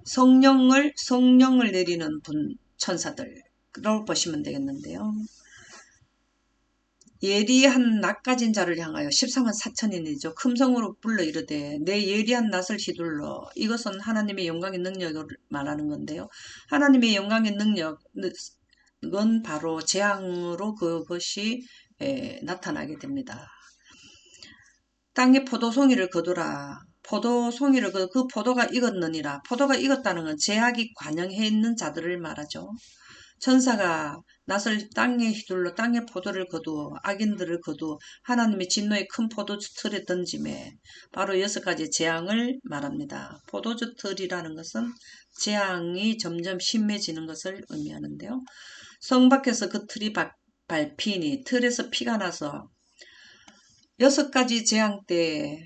성령을 내리는 천사들로 보시면 되겠는데요. 예리한 낫 가진 자를 향하여 14만 4천인이죠. 큼성으로 불러 이르되 내 예리한 낫을 휘둘러. 이것은 하나님의 영광의 능력을 말하는 건데요. 하나님의 영광의 능력은 바로 재앙으로 그것이 나타나게 됩니다. 땅에 포도송이를 거두라. 포도송이를 그 포도가 익었느니라. 포도가 익었다는 건 제약이 관영해 있는 자들을 말하죠. 천사가 낫을 땅에 휘둘러 땅에 포도를 거두어 악인들을 거두어 하나님의 진노의 큰 포도주 틀에 던짐에 바로 6가지 재앙을 말합니다. 포도주 틀이라는 것은 재앙이 점점 심해지는 것을 의미하는데요. 성 밖에서 그 틀이 밟히니 틀에서 피가 나서 6가지 재앙 때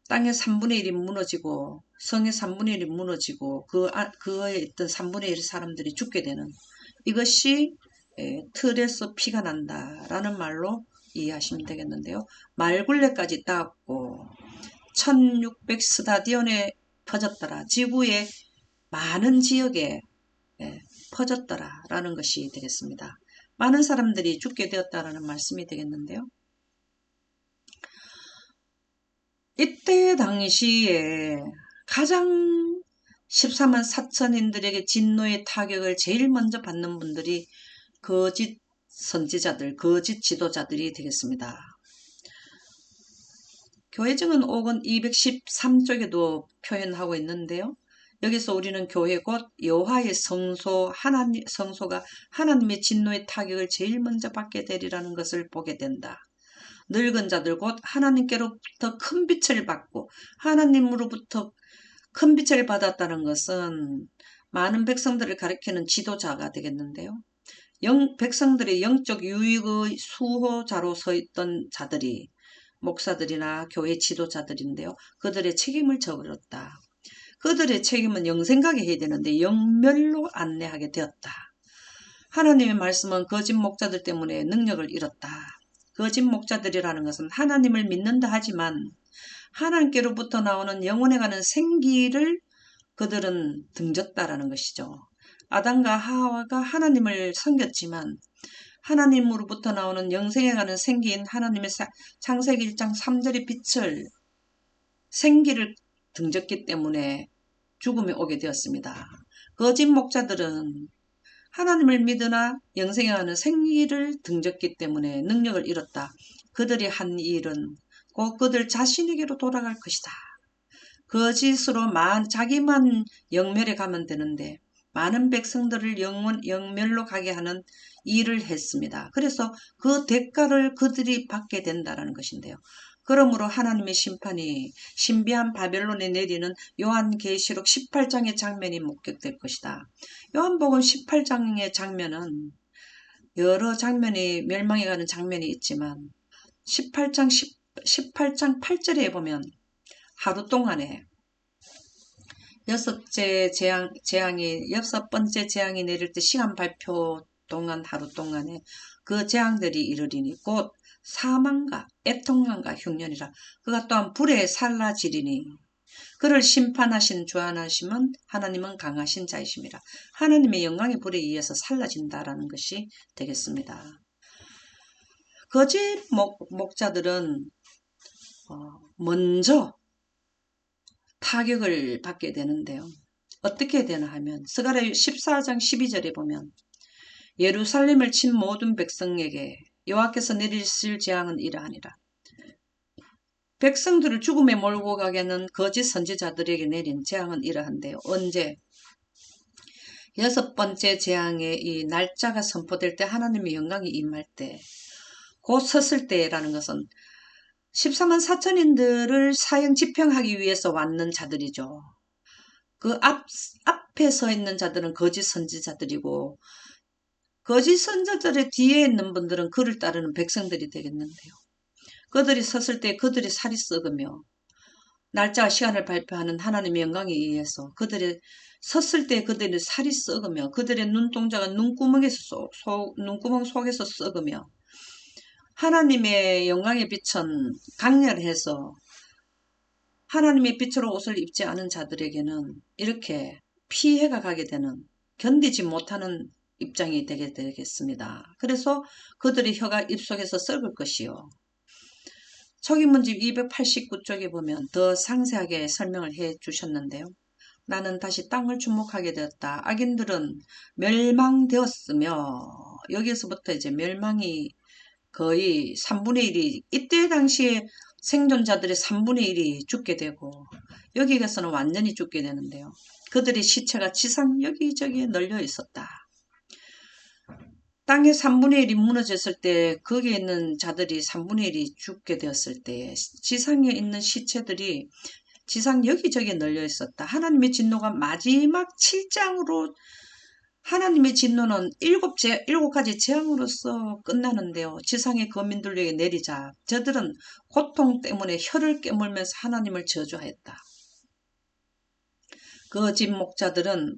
땅의 3분의 1이 무너지고 성의 3분의 1이 무너지고 그에 있던 3분의 1 사람들이 죽게 되는 이것이 틀에서 피가 난다라는 말로 이해하시면 되겠는데요. 말굴레까지 닿았고 1600 스타디온에 퍼졌더라. 지구의 많은 지역에 퍼졌더라라는 것이 되겠습니다. 많은 사람들이 죽게 되었다라는 말씀이 되겠는데요. 이때 당시에 가장 14만 4천인들에게 진노의 타격을 제일 먼저 받는 분들이 거짓 선지자들, 거짓 지도자들이 되겠습니다. 교회증은 5권 213쪽에도 표현하고 있는데요. 여기서 우리는 교회 곧 여호와의 성소가 하나님의 진노의 타격을 제일 먼저 받게 되리라는 것을 보게 된다. 늙은 자들 곧 하나님께로부터 큰 빛을 받고 하나님으로부터 큰 빛을 받았다는 것은 많은 백성들을 가리키는 지도자가 되겠는데요. 백성들의 영적 유익의 수호자로 서 있던 자들이 목사들이나 교회 지도자들인데요. 그들의 책임을 져버렸다. 그들의 책임은 영생가게 해야 되는데 영멸로 안내하게 되었다. 하나님의 말씀은 거짓 목자들 때문에 능력을 잃었다. 거짓 목자들이라는 것은 하나님을 믿는다 하지만 하나님께로부터 나오는 영원에 가는 생기를 그들은 등졌다라는 것이죠. 아담과 하와가 하나님을 섬겼지만 하나님으로부터 나오는 영생에 가는 생기인 하나님의 창세기 1장 3절의 빛을 생기를 등졌기 때문에 죽음이 오게 되었습니다. 거짓 목자들은 하나님을 믿으나 영생에 가는 생기를 등졌기 때문에 능력을 잃었다. 그들이 한 일은 곧 그들 자신에게로 돌아갈 것이다. 거짓으로 자기만 영멸에 가면 되는데 많은 백성들을 영멸로 가게 하는 일을 했습니다. 그래서 그 대가를 그들이 받게 된다는 것인데요. 그러므로 하나님의 심판이 신비한 바벨론에 내리는 요한계시록 18장의 장면이 목격될 것이다. 요한복음 18장의 장면은 여러 장면이 멸망해 가는 장면이 있지만 18장 8절에 보면 하루 동안에 여섯 번째 재앙이 내릴 때 시간 발표 동안 하루 동안에 그 재앙들이 이르리니 곧 사망과 애통함과 흉년이라. 그가 또한 불에 살라지리니 그를 심판하신 주하나심은 하나님은 강하신 자이심이라. 하나님의 영광의 불에 의해서 살라진다라는 것이 되겠습니다. 거짓 목자들은 먼저 타격을 받게 되는데요. 어떻게 되나 하면 스가랴 14장 12절에 보면 예루살렘을 친 모든 백성에게 여호와께서 내리실 재앙은 이러하니라. 백성들을 죽음에 몰고 가게는 거짓 선지자들에게 내린 재앙은 이러한데요. 언제? 여섯 번째 재앙의 이 날짜가 선포될 때 하나님의 영광이 임할 때, 곧 섰을 때라는 것은 14만 4천인들을 사형 집행하기 위해서 왔는 자들이죠. 그 앞에 서 있는 자들은 거짓 선지자들이고 거짓 선지자들의 뒤에 있는 분들은 그를 따르는 백성들이 되겠는데요. 그들이 섰을 때 그들의 살이 썩으며 날짜와 시간을 발표하는 하나님의 영광에 의해서 그들의 섰을 때 그들의 살이 썩으며 그들의 눈동자가 눈구멍 속에서 썩으며 하나님의 영광의 빛은 강렬해서 하나님의 빛으로 옷을 입지 않은 자들에게는 이렇게 피해가 가게 되는, 견디지 못하는 입장이 되게 되겠습니다. 그래서 그들의 혀가 입속에서 썩을 것이요. 초기문집 289쪽에 보면 더 상세하게 설명을 해 주셨는데요. 나는 다시 땅을 주목하게 되었다. 악인들은 멸망되었으며, 여기서부터 이제 멸망이 거의 3분의 1이, 이때 당시에 생존자들의 3분의 1이 죽게 되고 여기에서는 완전히 죽게 되는데요. 그들의 시체가 지상 여기저기에 널려 있었다. 땅의 3분의 1이 무너졌을 때 거기에 있는 자들이 3분의 1이 죽게 되었을 때 지상에 있는 시체들이 지상 여기저기에 널려 있었다. 하나님의 진노가 마지막 7장으로 하나님의 진노는 7가지 재앙으로서 끝나는데요. 지상의 거민들에게 내리자 저들은 고통 때문에 혀를 깨물면서 하나님을 저주하였다. 거짓 목자들은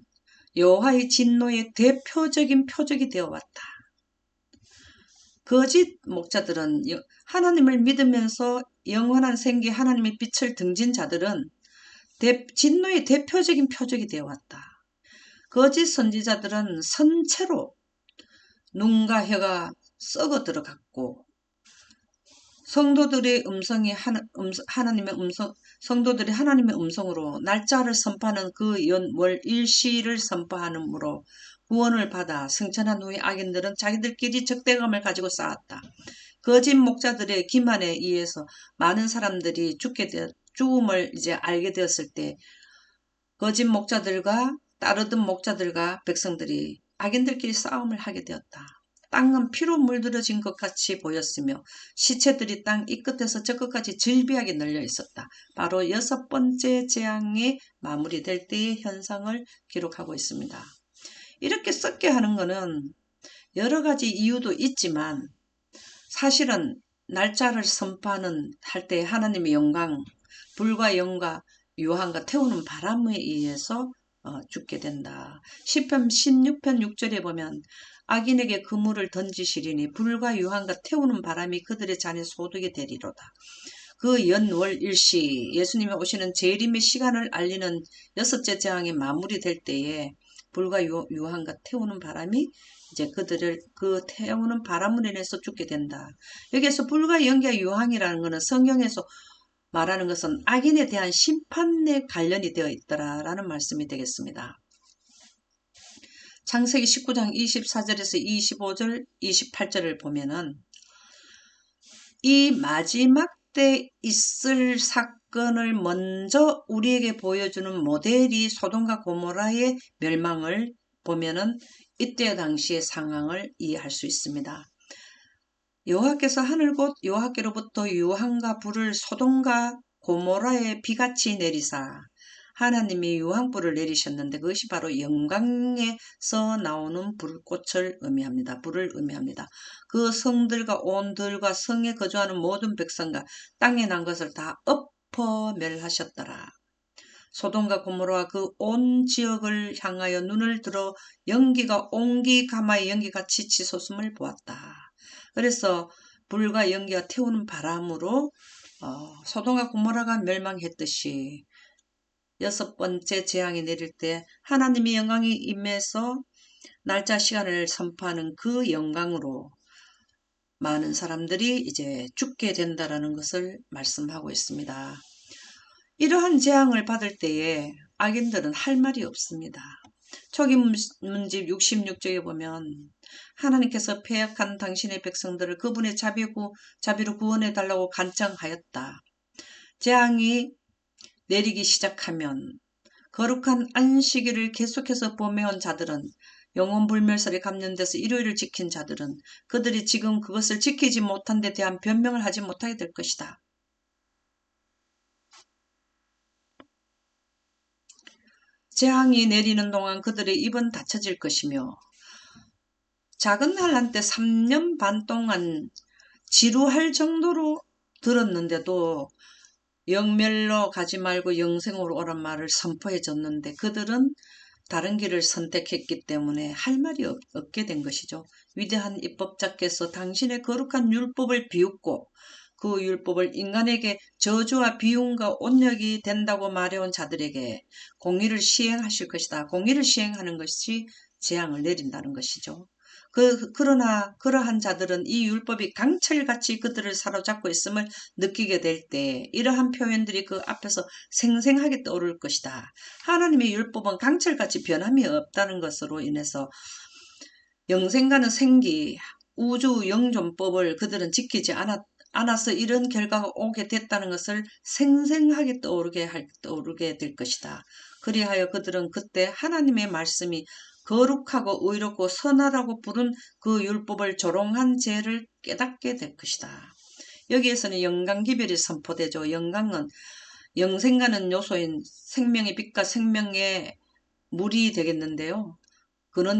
여호와의 진노의 대표적인 표적이 되어왔다. 거짓 목자들은 하나님을 믿으면서 영원한 생기 하나님의 빛을 등진 자들은 진노의 대표적인 표적이 되어왔다. 거짓 선지자들은 선체로 눈과 혀가 썩어 들어갔고 성도들의 음성이 성도들이 하나님의 음성으로 날짜를 선포하는 그 연월 일시를 선포하므로 구원을 받아 승천한 후에 악인들은 자기들끼리 적대감을 가지고 싸웠다. 거짓 목자들의 기만에 의해서 많은 사람들이 죽음을 이제 알게 되었을 때 거짓 목자들과 따르던 목자들과 백성들이 악인들끼리 싸움을 하게 되었다. 땅은 피로 물들어진 것 같이 보였으며 시체들이 땅 이 끝에서 저 끝까지 질비하게 널려 있었다. 바로 여섯 번째 재앙이 마무리될 때의 현상을 기록하고 있습니다. 이렇게 썩게 하는 것은 여러 가지 이유도 있지만 사실은 날짜를 선포하는 할 때 하나님의 영광, 불과 영과 유황과 태우는 바람에 의해서 죽게 된다. 시편 16편 6절에 보면 악인에게 그물을 던지시리니 불과 유황과 태우는 바람이 그들의 잔에 소득이 되리로다. 그 연월 일시 예수님이 오시는 재림의 시간을 알리는 여섯째 재앙이 마무리될 때에 불과 유황과 태우는 바람이 이제 그들을 그 태우는 바람을 인해서 죽게 된다. 여기에서 불과 연기와 유황이라는 것은 성경에서 말하는 것은 악인에 대한 심판에 관련이 되어 있더라라는 말씀이 되겠습니다. 창세기 19장 24절에서 25절, 28절을 보면은 이 마지막 때 있을 사건을 먼저 우리에게 보여주는 모델이 소돔과 고모라의 멸망을 보면은 이때 당시의 상황을 이해할 수 있습니다. 여호와께서 하늘 곧 여호와께로부터 유황과 불을 소돔과 고모라에 비같이 내리사, 하나님이 유황불을 내리셨는데 그것이 바로 영광에서 나오는 불꽃을 의미합니다. 불을 의미합니다. 그 성들과 온 들과 성에 거주하는 모든 백성과 땅에 난 것을 다 엎어 멸하셨더라. 소돔과 고모라와 그 온 지역을 향하여 눈을 들어 연기가 옹기 가마의 연기같이 치솟음을 보았다. 그래서 불과 연기가 태우는 바람으로 소돔과 고모라가 멸망했듯이 여섯 번째 재앙이 내릴 때 하나님의 영광이 임해서 날짜 시간을 선포하는 그 영광으로 많은 사람들이 이제 죽게 된다라는 것을 말씀하고 있습니다. 이러한 재앙을 받을 때에 악인들은 할 말이 없습니다. 초기문집 66쪽에 보면 하나님께서 패역한 당신의 백성들을 그분의 자비로 구원해달라고 간청하였다. 재앙이 내리기 시작하면 거룩한 안식일을 계속해서 범해온 자들은, 영혼불멸설에 감염돼서 일요일을 지킨 자들은 그들이 지금 그것을 지키지 못한 데 대한 변명을 하지 못하게 될 것이다. 재앙이 내리는 동안 그들의 입은 닫혀질 것이며 작은 환란 때 3년 반 동안 지루할 정도로 들었는데도 영멸로 가지 말고 영생으로 오란 말을 선포해 줬는데 그들은 다른 길을 선택했기 때문에 할 말이 없게 된 것이죠. 위대한 입법자께서 당신의 거룩한 율법을 비웃고 그 율법을 인간에게 저주와 비움과 온역이 된다고 말해온 자들에게 공의를 시행하실 것이다. 공의를 시행하는 것이 재앙을 내린다는 것이죠. 그러나 그러한 자들은 이 율법이 강철같이 그들을 사로잡고 있음을 느끼게 될 때 이러한 표현들이 그 앞에서 생생하게 떠오를 것이다. 하나님의 율법은 강철같이 변함이 없다는 것으로 인해서 영생과는 생기, 우주 영존법을 그들은 지키지 않아서 이런 결과가 오게 됐다는 것을 생생하게 떠오르게 될 것이다. 그리하여 그들은 그때 하나님의 말씀이 거룩하고 의롭고 선하다고 부른 그 율법을 조롱한 죄를 깨닫게 될 것이다. 여기에서는 영광기별이 선포되죠. 영광은 영생과는 요소인 생명의 빛과 생명의 물이 되겠는데요.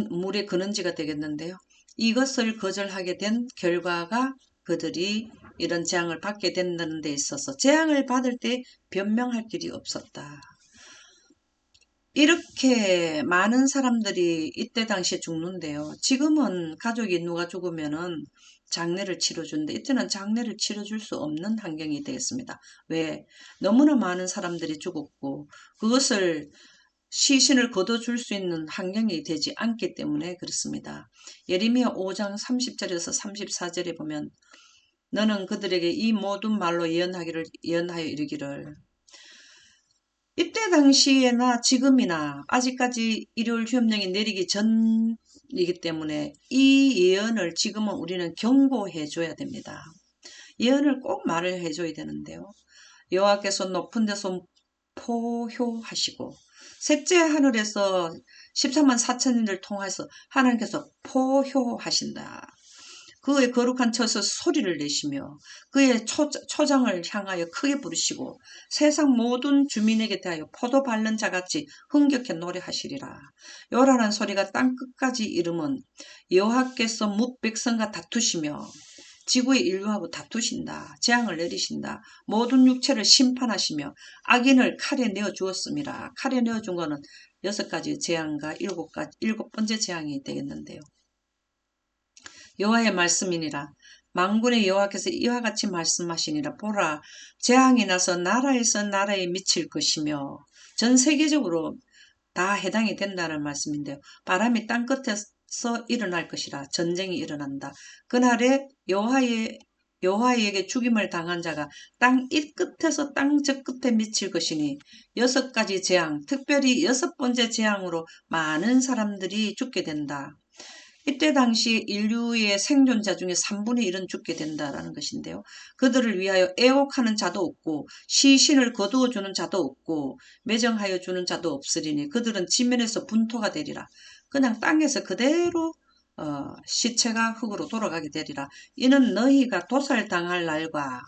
물의 근원지가 되겠는데요. 이것을 거절하게 된 결과가 그들이 이런 재앙을 받게 된다는 데 있어서 재앙을 받을 때 변명할 길이 없었다. 이렇게 많은 사람들이 이때 당시에 죽는데요. 지금은 가족이 누가 죽으면은 장례를 치러주는데 이때는 장례를 치러줄 수 없는 환경이 되겠습니다. 왜? 너무나 많은 사람들이 죽었고 그것을 시신을 거둬줄 수 있는 환경이 되지 않기 때문에 그렇습니다. 예레미야 5장 30절에서 34절에 보면 너는 그들에게 이 모든 말로 예언하여 이르기를 이때 당시에나 지금이나 아직까지 일요일 휴업령이 내리기 전이기 때문에 이 예언을 지금은 우리는 경고해 줘야 됩니다. 예언을 꼭 말을 해줘야 되는데요. 여호와께서 높은 데서 포효하시고 셋째 하늘에서 13만 4천인을 통해서 하나님께서 포효하신다. 그의 거룩한 처에서 소리를 내시며 그의 초장을 향하여 크게 부르시고 세상 모든 주민에게 대하여 포도 밟는 자같이 흥겹게 노래하시리라. 요란한 소리가 땅끝까지 이르면 여호와께서 뭇 백성과 다투시며 지구의 인류하고 다투신다. 재앙을 내리신다. 모든 육체를 심판하시며 악인을 칼에 내어 주었습니다. 칼에 내어 준 거는 6가지 재앙과 7번째 재앙이 되겠는데요. 여호와의 말씀이니라. 만군의 여호와께서 이와 같이 말씀하시니라. 보라, 재앙이 나서 나라에서 나라에 미칠 것이며 전 세계적으로 다 해당이 된다는 말씀인데요. 바람이 땅끝에서 일어날 것이라. 전쟁이 일어난다. 그날에 여호와에게 죽임을 당한 자가 땅 이 끝에서 땅 저 끝에 미칠 것이니 6가지 재앙, 특별히 6번째 재앙으로 많은 사람들이 죽게 된다. 이때 당시 인류의 생존자 중에 3분의 1은 죽게 된다라는 것인데요. 그들을 위하여 애곡하는 자도 없고 시신을 거두어 주는 자도 없고 매정하여 주는 자도 없으리니 그들은 지면에서 분토가 되리라. 그냥 땅에서 그대로 시체가 흙으로 돌아가게 되리라. 이는 너희가 도살당할 날과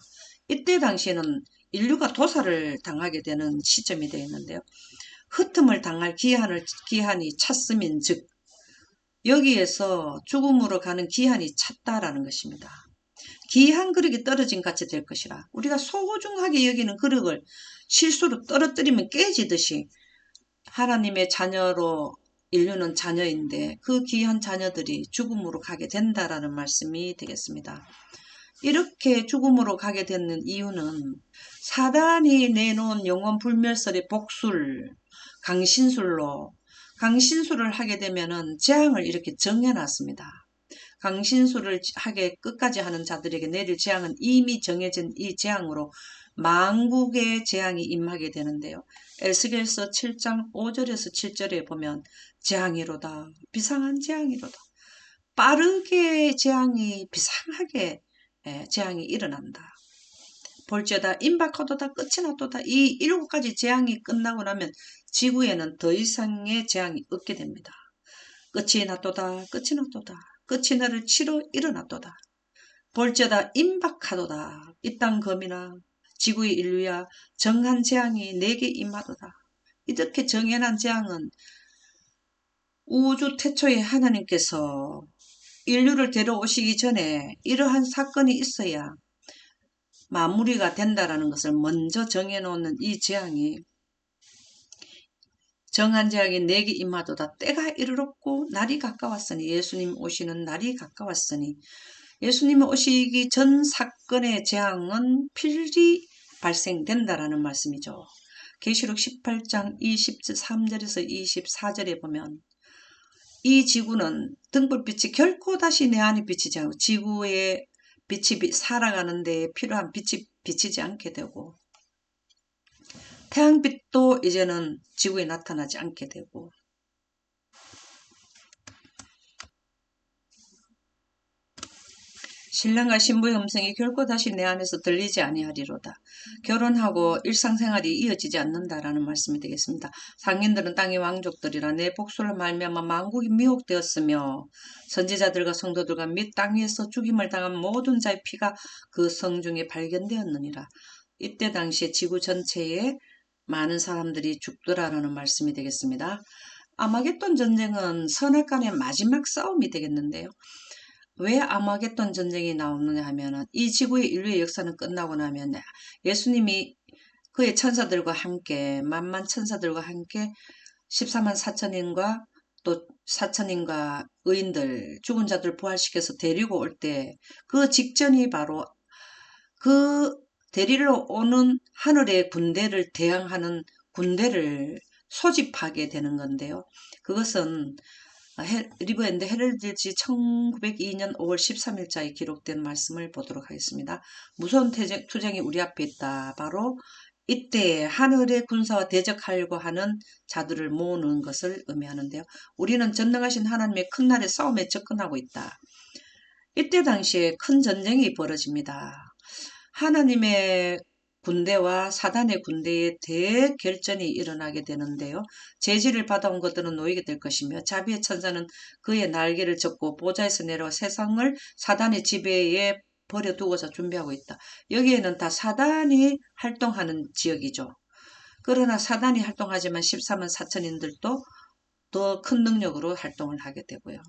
이때 당시에는 인류가 도살을 당하게 되는 시점이 되어 있는데요. 흩음을 당할 기한이 찼음인즉 여기에서 죽음으로 가는 기한이 찼다라는 것입니다. 귀한 그릇이 떨어진 같이 될 것이라. 우리가 소중하게 여기는 그릇을 실수로 떨어뜨리면 깨지듯이 하나님의 자녀로 인류는 자녀인데 그 귀한 자녀들이 죽음으로 가게 된다라는 말씀이 되겠습니다. 이렇게 죽음으로 가게 되는 이유는 사단이 내놓은 영원 불멸설의 복술, 강신술을 하게 되면은 재앙을 이렇게 정해놨습니다. 강신술을 하게 끝까지 하는 자들에게 내릴 재앙은 이미 정해진 이 재앙으로 만국의 재앙이 임하게 되는데요. 에스겔서 7장 5절에서 7절에 보면 재앙이로다, 비상한 재앙이로다. 빠르게 재앙이 비상하게 재앙이 일어난다. 볼지어다 임박하도다 끝이 나도다. 이 7가지 재앙이 끝나고 나면 지구에는 더 이상의 재앙이 없게 됩니다. 끝이 나도다 끝이 나도다. 끝이 나를 치러 일어나도다. 볼지어다 임박하도다. 이 땅 검이나 지구의 인류야 정한 재앙이 내게 임하도다. 이렇게 정해난 재앙은 우주 태초에 하나님께서 인류를 데려오시기 전에 이러한 사건이 있어야 마무리가 된다라는 것을 먼저 정해놓는 이 재앙이 정한 재앙이 내게 임하도다. 때가 이르렀고 날이 가까웠으니 예수님 오시는 날이 가까웠으니 예수님 오시기 전 사건의 재앙은 필히 발생된다라는 말씀이죠. 계시록 18장 23절에서 24절에 보면 이 지구는 등불빛이 결코 다시 내 안에 비치지 않고 지구의 빛이 살아가는 데 필요한 빛이 비치지 않게 되고 태양빛도 이제는 지구에 나타나지 않게 되고 신랑과 신부의 음성이 결코 다시 내 안에서 들리지 아니하리로다. 결혼하고 일상생활이 이어지지 않는다라는 말씀이 되겠습니다. 상인들은 땅의 왕족들이라 내 복수를 말미암아 만국이 미혹되었으며 선지자들과 성도들과 및 땅 위에서 죽임을 당한 모든 자의 피가 그 성 중에 발견되었느니라. 이때 당시에 지구 전체에 많은 사람들이 죽더라라는 말씀이 되겠습니다. 아마겟돈 전쟁은 선악간의 마지막 싸움이 되겠는데요. 왜 아마겟돈 전쟁이 나오느냐 하면은 이 지구의 인류의 역사는 끝나고 나면 예수님이 그의 천사들과 함께 만만 천사들과 함께 14만 4천인과 또 4천인과 의인들 죽은 자들 부활시켜서 데리고 올 때 그 직전이 바로 그 데리러 오는 하늘의 군대를 대항하는 군대를 소집하게 되는 건데요. 그것은 리브 앤드 헤럴드지 1902년 5월 13일자에 기록된 말씀을 보도록 하겠습니다. 무서운 투쟁이 우리 앞에 있다. 바로 이때 하늘의 군사와 대적하려고 하는 자들을 모으는 것을 의미하는데요. 우리는 전능하신 하나님의 큰 날의 싸움에 접근하고 있다. 이때 당시에 큰 전쟁이 벌어집니다. 하나님의 군대와 사단의 군대의 대결전이 일어나게 되는데요. 제지를 받아온 것들은 놓이게 될 것이며 자비의 천사는 그의 날개를 접고 보좌에서 내려와 세상을 사단의 지배에 버려두고자 준비하고 있다. 여기에는 다 사단이 활동하는 지역이죠. 그러나 사단이 활동하지만 14만 4천인들도 더 큰 능력으로 활동을 하게 되고요.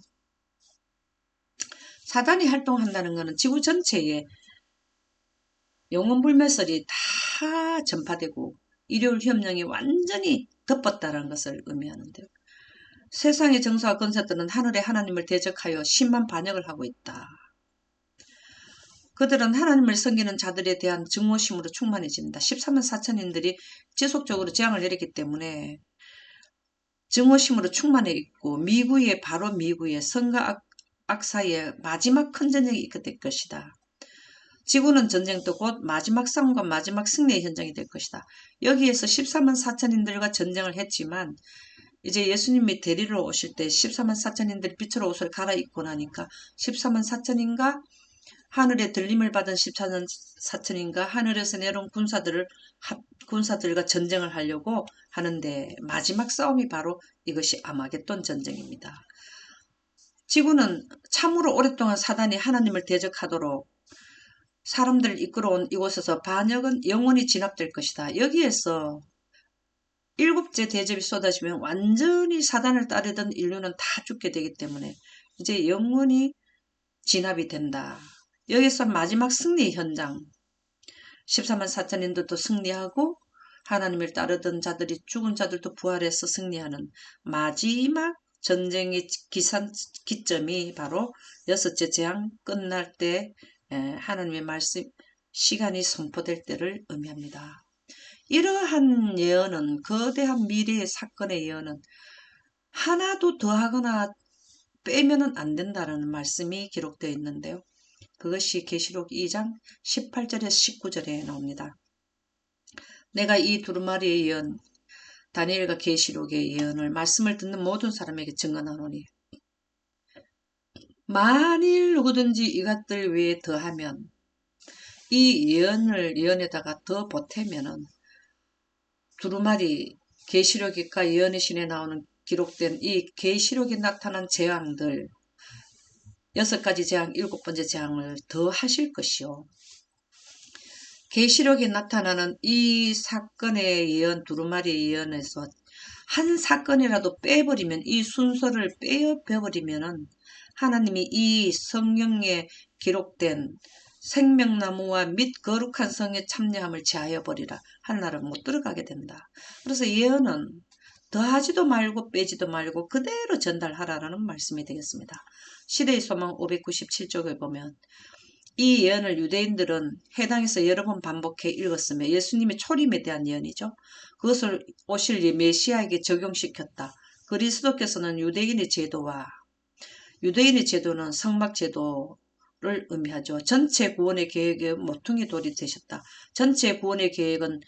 사단이 활동한다는 것은 지구 전체에 영혼불멸설이 다 전파되고 일요일 협령이 완전히 덮었다는 것을 의미하는데요. 세상의 정사와 권세들은 하늘의 하나님을 대적하여 심한 반역을 하고 있다. 그들은 하나님을 섬기는 자들에 대한 증오심으로 충만해집니다. 14만 4천인들이 지속적으로 재앙을 내렸기 때문에 증오심으로 충만해 있고 바로 미구의 선과 악 사이에 마지막 큰 전쟁이 있게 될 것이다. 지구는 전쟁도 곧 마지막 싸움과 마지막 승리의 현장이 될 것이다. 여기에서 14만 4천인들과 전쟁을 했지만 이제 예수님이 데리러 오실 때 14만 4천인들이 빛으로 옷을 갈아입고 나니까 14만 4천인가 하늘에 들림을 받은 14만 4천인가 하늘에서 내려온 군사들과 전쟁을 하려고 하는데 마지막 싸움이 바로 이것이 아마겟돈 전쟁입니다. 지구는 참으로 오랫동안 사단이 하나님을 대적하도록 사람들을 이끌어온 이곳에서 반역은 영원히 진압될 것이다. 여기에서 일곱째 대접이 쏟아지면 완전히 사단을 따르던 인류는 다 죽게 되기 때문에 이제 영원히 진압이 된다. 여기서 마지막 승리 현장 14만 4천인들도 승리하고 하나님을 따르던 자들이 죽은 자들도 부활해서 승리하는 마지막 전쟁의 기점이 바로 여섯째 재앙 끝날 때 하나님의 말씀 시간이 선포될 때를 의미합니다. 이러한 예언은 거대한 미래의 사건의 예언은 하나도 더하거나 빼면은 안 된다는 말씀이 기록되어 있는데요. 그것이 계시록 2장 18절에서 19절에 나옵니다. 내가 이 두루마리의 예언 다니엘과 계시록의 예언을 말씀을 듣는 모든 사람에게 증언하노니 만일 누구든지 이것들 외에 더하면 이 예언에다가 더 보태면은 두루마리 계시록과 예언의 신에 나오는 기록된 이 계시록에 나타난 재앙들 6가지 재앙, 7번째 재앙을 더 하실 것이요. 계시록에 나타나는 이 사건의 예언, 두루마리 예언에서 한 사건이라도 빼버리면 이 순서를 빼버리면은 하나님이 이 성경에 기록된 생명나무와 및 거룩한 성에 참여함을 제하여 버리라. 하나를 못 들어가게 된다. 그래서 예언은 더하지도 말고 빼지도 말고 그대로 전달하라는 말씀이 되겠습니다. 시대의 소망 597쪽에 보면 이 예언을 유대인들은 해당에서 여러 번 반복해 읽었으며 예수님의 초림에 대한 예언이죠. 그것을 오실 메시아에게 적용시켰다. 그리스도께서는 유대인의 제도는 성막제도를 의미하죠. 전체 구원의 계획에 모퉁이 돌이 되셨다. 전체 구원의 계획은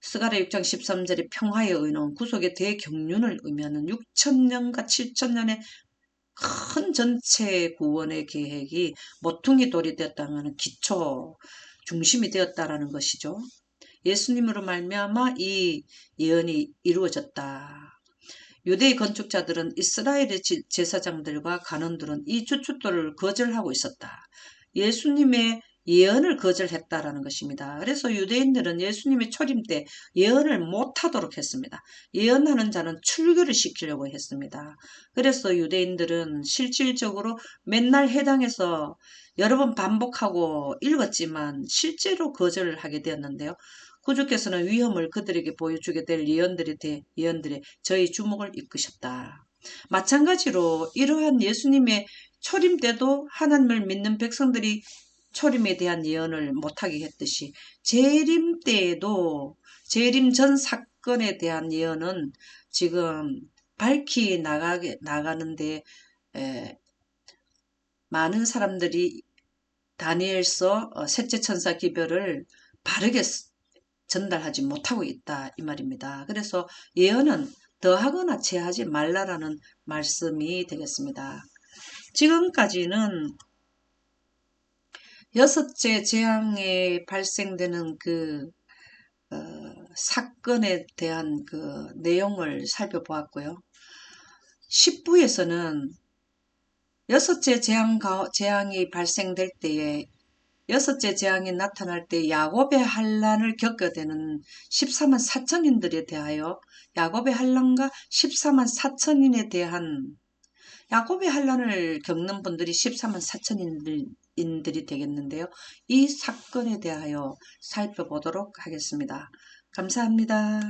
스가랴 6장 13절의 평화의 의논, 구속의 대경륜을 의미하는 6천년과 7천년의 큰 전체 구원의 계획이 모퉁이 돌이 되었다는 기초, 중심이 되었다라는 것이죠. 예수님으로 말미암아 이 예언이 이루어졌다. 유대의 건축자들은 이스라엘의 제사장들과 간원들은 이 주춧돌을 거절하고 있었다. 예수님의 예언을 거절했다라는 것입니다. 그래서 유대인들은 예수님의 초림 때 예언을 못하도록 했습니다. 예언하는 자는 출교를 시키려고 했습니다. 그래서 유대인들은 실질적으로 맨날 해당해서 여러 번 반복하고 읽었지만 실제로 거절을 하게 되었는데요. 구주께서는 위험을 그들에게 보여주게 될 예언들에 저희 주목을 이끄셨다. 마찬가지로 이러한 예수님의 초림 때도 하나님을 믿는 백성들이 초림에 대한 예언을 못하게 했듯이 재림 때에도 재림 전 사건에 대한 예언은 지금 밝히 나가는데 많은 사람들이 다니엘서 셋째 천사 기별을 바르게 전달하지 못하고 있다 이 말입니다. 그래서 예언은 더하거나 제하지 말라라는 말씀이 되겠습니다. 지금까지는 여섯째 재앙에 발생되는 사건에 대한 그 내용을 살펴보았고요. 10부에서는 여섯째 재앙이 발생될 때에 여섯째 재앙이 나타날 때 야곱의 환란을 겪게 되는 14만 4천인들에 대하여 야곱의 환란과 14만 4천인에 대한 야곱의 환란을 겪는 분들이 14만 4천인들이 되겠는데요. 이 사건에 대하여 살펴보도록 하겠습니다. 감사합니다.